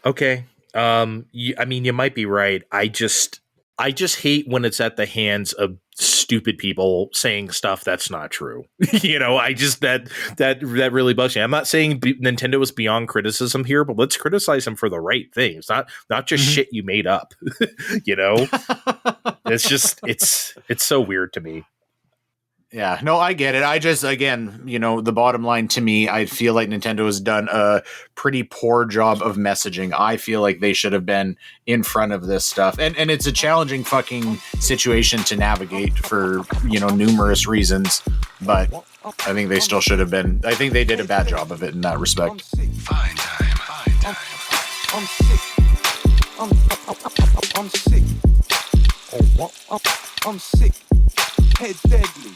Okay. You might be right. I just hate when it's at the hands of stupid people saying stuff that's not true. That really bugs me. I'm not saying Nintendo is beyond criticism here, but let's criticize them for the right things, not just shit you made up. It's just it's so weird to me. Yeah, no, I get it. I just, again, the bottom line to me, I feel like Nintendo has done a pretty poor job of messaging. I feel like they should have been in front of this stuff. And it's a challenging fucking situation to navigate for, numerous reasons. But I think they still should have been. I think they did a bad job of it in that respect. Fine time. I'm sick. I'm sick. Head deadly.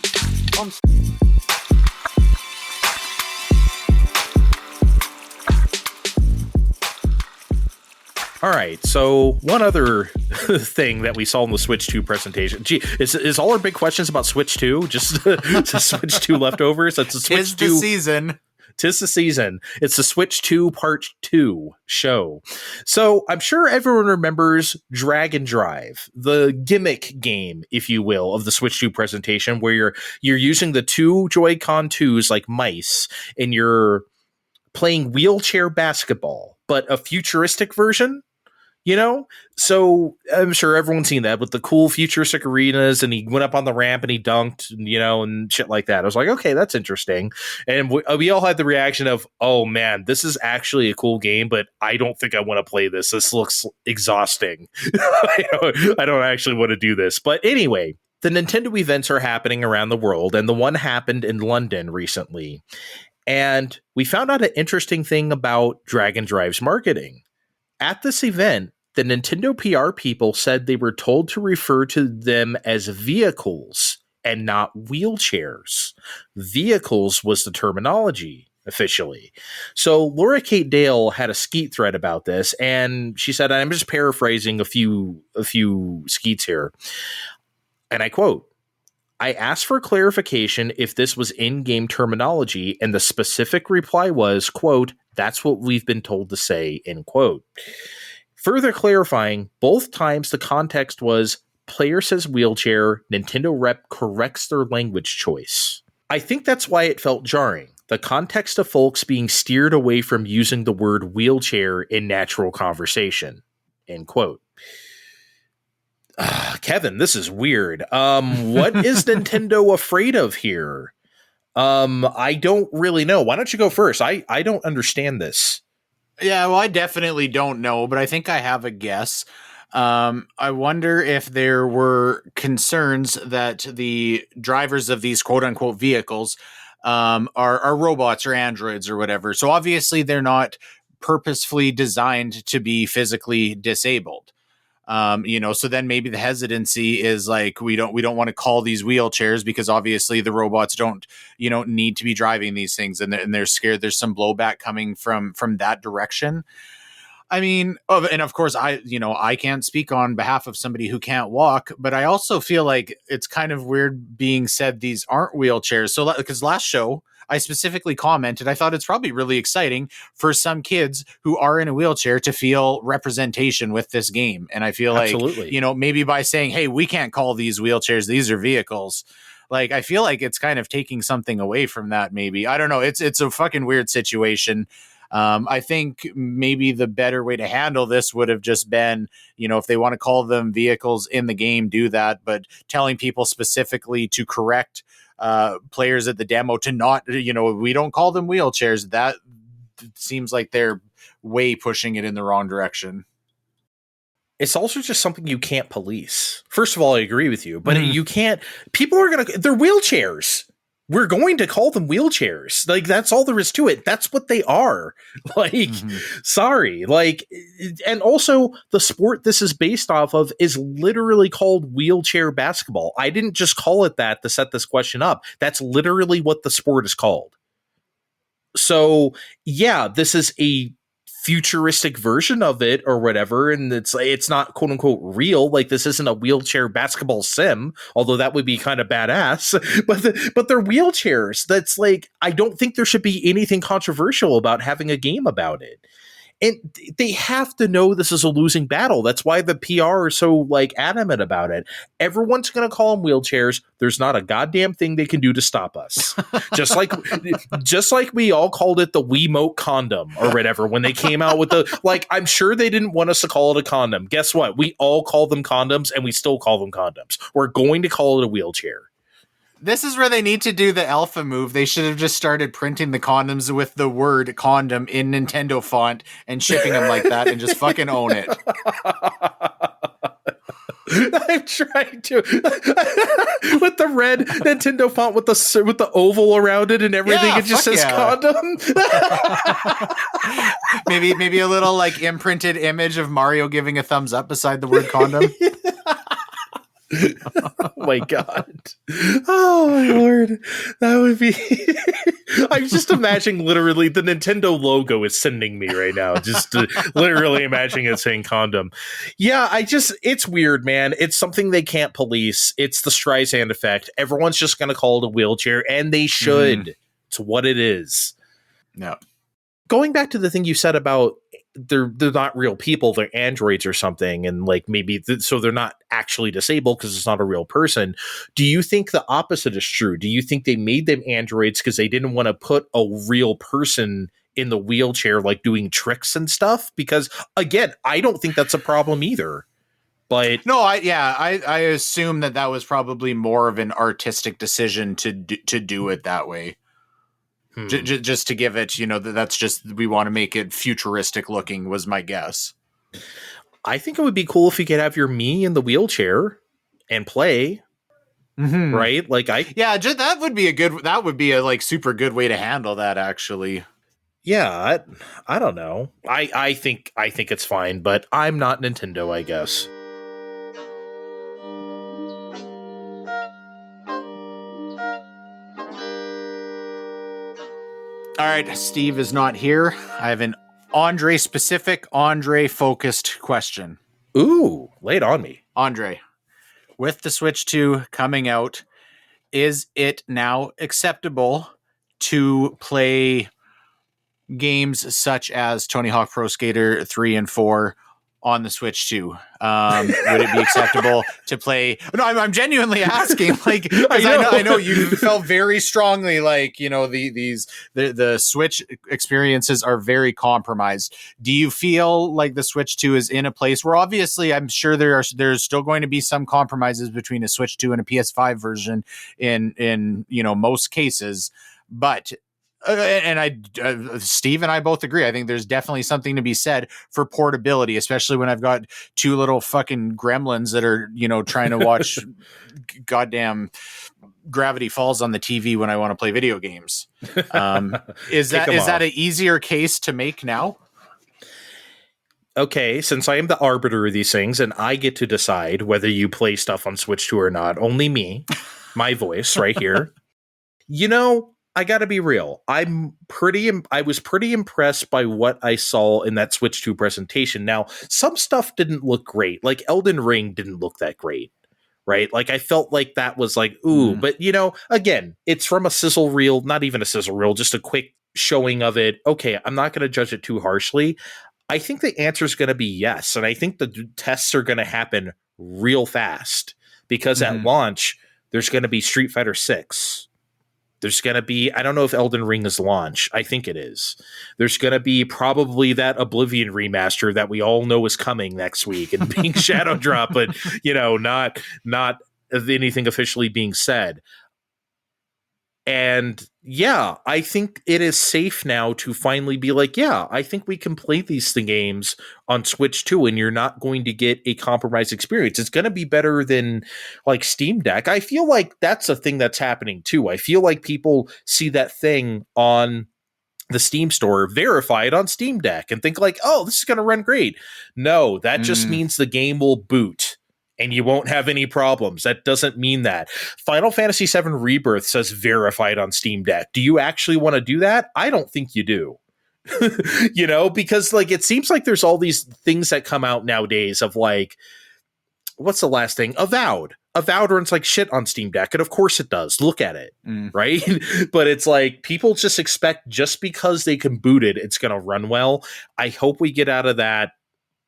All right, so one other thing that we saw in the Switch 2 presentation. Gee, is all our big questions about Switch 2? Just Switch 2 leftovers? That's a Switch 2 season. 'Tis the season. It's the Switch 2 Part 2 show. So I'm sure everyone remembers Drag and Drive, the gimmick game, if you will, of the Switch 2 presentation, where you're using the two Joy-Con 2s like mice, and you're playing wheelchair basketball, but a futuristic version. So I'm sure everyone's seen that with the cool futuristic arenas, and he went up on the ramp and he dunked, and shit like that. I was like, okay, that's interesting. And we all had the reaction of, oh man, this is actually a cool game, but I don't think I want to play this. This looks exhausting. I don't actually want to do this. But anyway, the Nintendo events are happening around the world, and the one happened in London recently. And we found out an interesting thing about Drag and Drive's marketing. At this event, the Nintendo PR people said they were told to refer to them as vehicles and not wheelchairs. Vehicles was the terminology officially. So Laura Kate Dale had a Skeet thread about this, and she said, I'm just paraphrasing a few Skeets here, and I quote, I asked for clarification if this was in-game terminology, and the specific reply was, quote, that's what we've been told to say, end quote. Further clarifying, both times the context was player says wheelchair, Nintendo rep corrects their language choice. I think that's why it felt jarring. The context of folks being steered away from using the word wheelchair in natural conversation, end quote. Kevin, this is weird. What is Nintendo afraid of here? I don't really know. Why don't you go first? I don't understand this. Yeah, well, I definitely don't know, but I think I have a guess. I wonder if there were concerns that the drivers of these quote unquote vehicles are robots or androids or whatever. So obviously they're not purposefully designed to be physically disabled. So then maybe the hesitancy is like we don't want to call these wheelchairs because obviously the robots don't need to be driving these things, and they're scared there's some blowback coming from that direction. I mean, and of course, I can't speak on behalf of somebody who can't walk, but I also feel like it's kind of weird being said these aren't wheelchairs. So, because last show, I specifically commented, I thought it's probably really exciting for some kids who are in a wheelchair to feel representation with this game. And I feel Absolutely. like, maybe by saying, hey, we can't call these wheelchairs, these are vehicles. Like, I feel like it's kind of taking something away from that, maybe. I don't know. It's a fucking weird situation. I think maybe the better way to handle this would have just been, if they want to call them vehicles in the game, do that. But telling people specifically to correct players at the demo to not, we don't call them wheelchairs. That seems like they're way pushing it in the wrong direction. It's also just something you can't police. First of all, I agree with you, but you can't. People are they're wheelchairs. We're going to call them wheelchairs. Like, that's all there is to it. That's what they are. Like, sorry. Like, and also the sport this is based off of is literally called wheelchair basketball. I didn't just call it that to set this question up. That's literally what the sport is called. So, yeah, this is a futuristic version of it or whatever, and it's not quote unquote real. Like, this isn't a wheelchair basketball sim, although that would be kind of badass. But they're wheelchairs. That's like, I don't think there should be anything controversial about having a game about it. And they have to know this is a losing battle. That's why the PR is so like adamant about it. Everyone's going to call them wheelchairs. There's not a goddamn thing they can do to stop us. just like we all called it the Wiimote condom or whatever when they came out with the, like, I'm sure they didn't want us to call it a condom. Guess what? We all call them condoms, and we still call them condoms. We're going to call it a wheelchair. This is where they need to do the alpha move. They should have just started printing the condoms with the word condom in Nintendo font and shipping them like that and just fucking own it. I'm trying to with the red Nintendo font with the oval around it and everything. Yeah, it just says condom. maybe a little like imprinted image of Mario giving a thumbs up beside the word condom. Oh my god. Oh my lord. That would be I'm just imagining literally the Nintendo logo is sending me right now. Just literally imagining it saying condom. Yeah, it's weird, man. It's something they can't police. It's the Streisand effect. Everyone's just gonna call it a wheelchair, and they should. It's what it is. No. Going back to the thing you said about they're not real people, they're androids or something, and like maybe so they're not actually disabled because it's not a real person. Do you think the opposite is true? Do you think they made them androids because they didn't want to put a real person in the wheelchair like doing tricks and stuff? Because again, I don't think that's a problem either. But no, I assume that was probably more of an artistic decision to do it that way. Just to give it, that's just, we want to make it futuristic looking was my guess. I think it would be cool if you could have your me in the wheelchair and play. Right? Like that would be a like super good way to handle that, actually. Yeah, I don't know. I think it's fine, but I'm not Nintendo, I guess. All right, Steve is not here. I have an Andre-specific, Andre-focused question. Ooh, lay it on me. Andre, with the Switch 2 coming out, is it now acceptable to play games such as Tony Hawk Pro Skater 3 and 4 on the Switch 2? Would it be acceptable to play? No, I'm genuinely asking, like, because I know you felt very strongly, like, you know, the Switch experiences are very compromised. Do you feel like the Switch 2 is in a place where, obviously, I'm sure there's still going to be some compromises between a Switch 2 and a PS5 version in you know, most cases, but Steve and I both agree. I think there's definitely something to be said for portability, especially when I've got two little fucking gremlins that are, you know, trying to watch goddamn Gravity Falls on the TV when I want to play video games. Is that an easier case to make now? Okay, since I am the arbiter of these things and I get to decide whether you play stuff on Switch 2 or not, only me, my voice right here. You know, I gotta be real. I was pretty impressed by what I saw in that Switch 2 presentation. Now, some stuff didn't look great. Like Elden Ring didn't look that great, right? Like I felt like that was like, ooh, but you know, again, it's from a sizzle reel, not even a sizzle reel, just a quick showing of it. Okay, I'm not gonna judge it too harshly. I think the answer is gonna be yes. And I think the tests are gonna happen real fast because at launch, there's gonna be Street Fighter 6. There's going to be, I don't know if Elden Ring is launch. I think it is. There's going to be probably that Oblivion remaster that we all know is coming next week and being shadow drop, but, you know, not anything officially being said. And yeah, I think it is safe now to finally be like, yeah, I think we can play these games on Switch 2 and you're not going to get a compromised experience. It's going to be better than like Steam Deck. I feel like that's a thing that's happening too. I feel like people see that thing on the Steam store verified on Steam Deck and think like, oh, this is going to run great. No, that just means the game will boot. And you won't have any problems. That doesn't mean that. Final Fantasy VII Rebirth says verified on Steam Deck. Do you actually want to do that? I don't think you do. You know, because like it seems like there's all these things that come out nowadays of like, what's the last thing? Avowed runs like shit on Steam Deck. And of course it does. Look at it. Right? But it's like people just expect just because they can boot it, it's going to run well. I hope we get out of that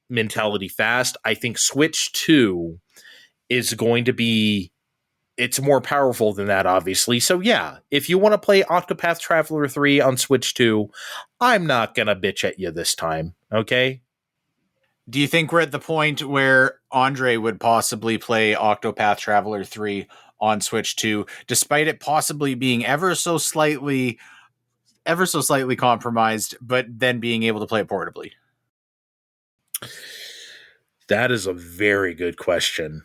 mentality fast. I think Switch 2 is going to be, it's more powerful than that, obviously. So yeah, if you want to play Octopath Traveler 3 on Switch 2, I'm not going to bitch at you this time, okay? Do you think we're at the point where Andre would possibly play Octopath Traveler 3 on Switch 2, despite it possibly being ever so slightly compromised, but then being able to play it portably? That is a very good question.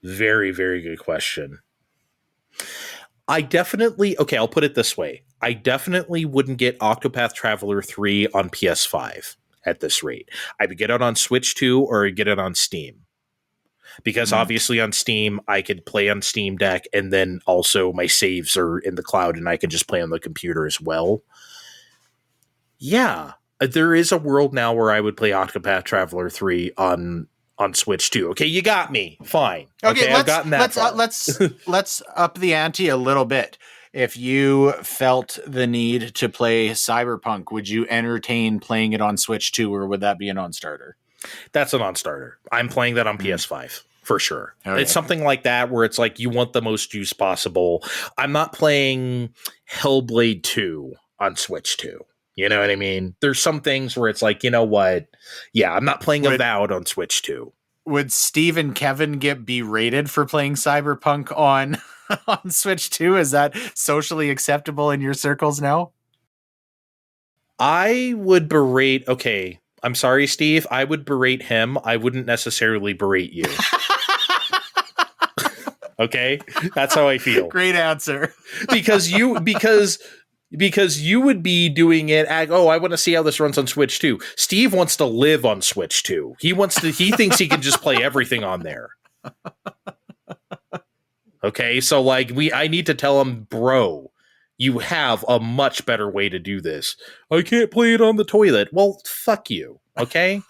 Very, very good question. I'll put it this way. I definitely wouldn't get Octopath Traveler 3 on PS5 at this rate. I would get it on Switch 2 or I'd get it on Steam. Because obviously on Steam, I could play on Steam Deck and then also my saves are in the cloud and I can just play on the computer as well. Yeah. There is a world now where I would play Octopath Traveler 3 on Switch 2. Okay, you got me. Fine. Okay, I've gotten that. Let's up the ante a little bit. If you felt the need to play Cyberpunk, would you entertain playing it on Switch 2, or would that be a non-starter? That's a non-starter. I'm playing that on PS5 for sure. Okay. It's something like that where it's like you want the most juice possible. I'm not playing Hellblade 2 on Switch 2. You know what I mean? There's some things where it's like, you know what? Yeah, I'm not playing Avowed on Switch 2. Would Steve and Kevin get berated for playing Cyberpunk on Switch 2? Is that socially acceptable in your circles now? I would berate... Okay, I'm sorry, Steve. I would berate him. I wouldn't necessarily berate you. Okay? That's how I feel. Great answer. Because you would be doing it at, I want to see how this runs on Switch 2. Steve wants to live on Switch 2. He thinks he can just play everything on there. Okay, so like I need to tell him, bro, You have a much better way to do this. I can't play it on the toilet. Well, fuck you, okay?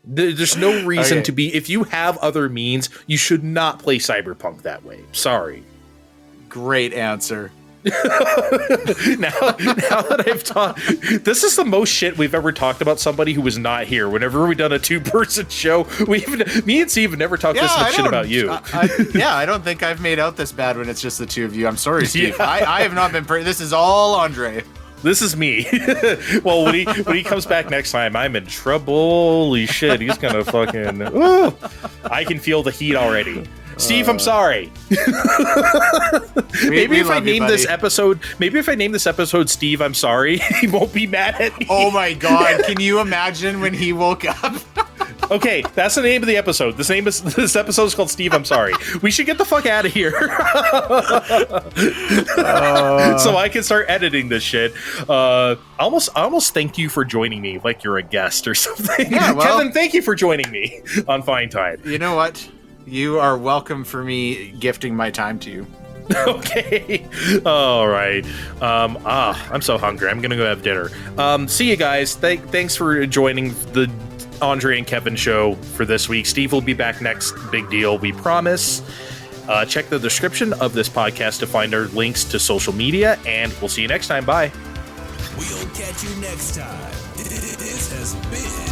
There's no reason to be... If you have other means, you should not play Cyberpunk that way. Sorry. Great answer. now that I've talked... This is the most shit we've ever talked about somebody who was not here. Whenever we've done a two-person show, me and Steve have never talked this much shit about you. I don't think I've made out this bad when it's just the two of you. I'm sorry, Steve. Yeah. I have not been... This is all Andre. This is me. Well, when he comes back next time, I'm in trouble. Holy shit, he's gonna fucking... Ooh, I can feel the heat already. Steve, I'm sorry. Maybe if I name this episode Steve, I'm sorry, he won't be mad at me. Oh my god, can you imagine when he woke up? Okay, that's the name of the episode. This episode is called Steve, I'm sorry. We should get the fuck out of here. So I can start editing this shit. Almost thank you for joining me like you're a guest or something. Yeah, well, Kevin, thank you for joining me on Fine Time. You know what? You are welcome for me gifting my time to you. Okay. All right. I'm so hungry. I'm gonna go have dinner. See you guys. Thanks for joining the Andre and Kevin show for this week. Steve will be back next. Big deal, we promise. Check the description of this podcast to find our links to social media, and we'll see you next time. Bye. We'll catch you next time. This has been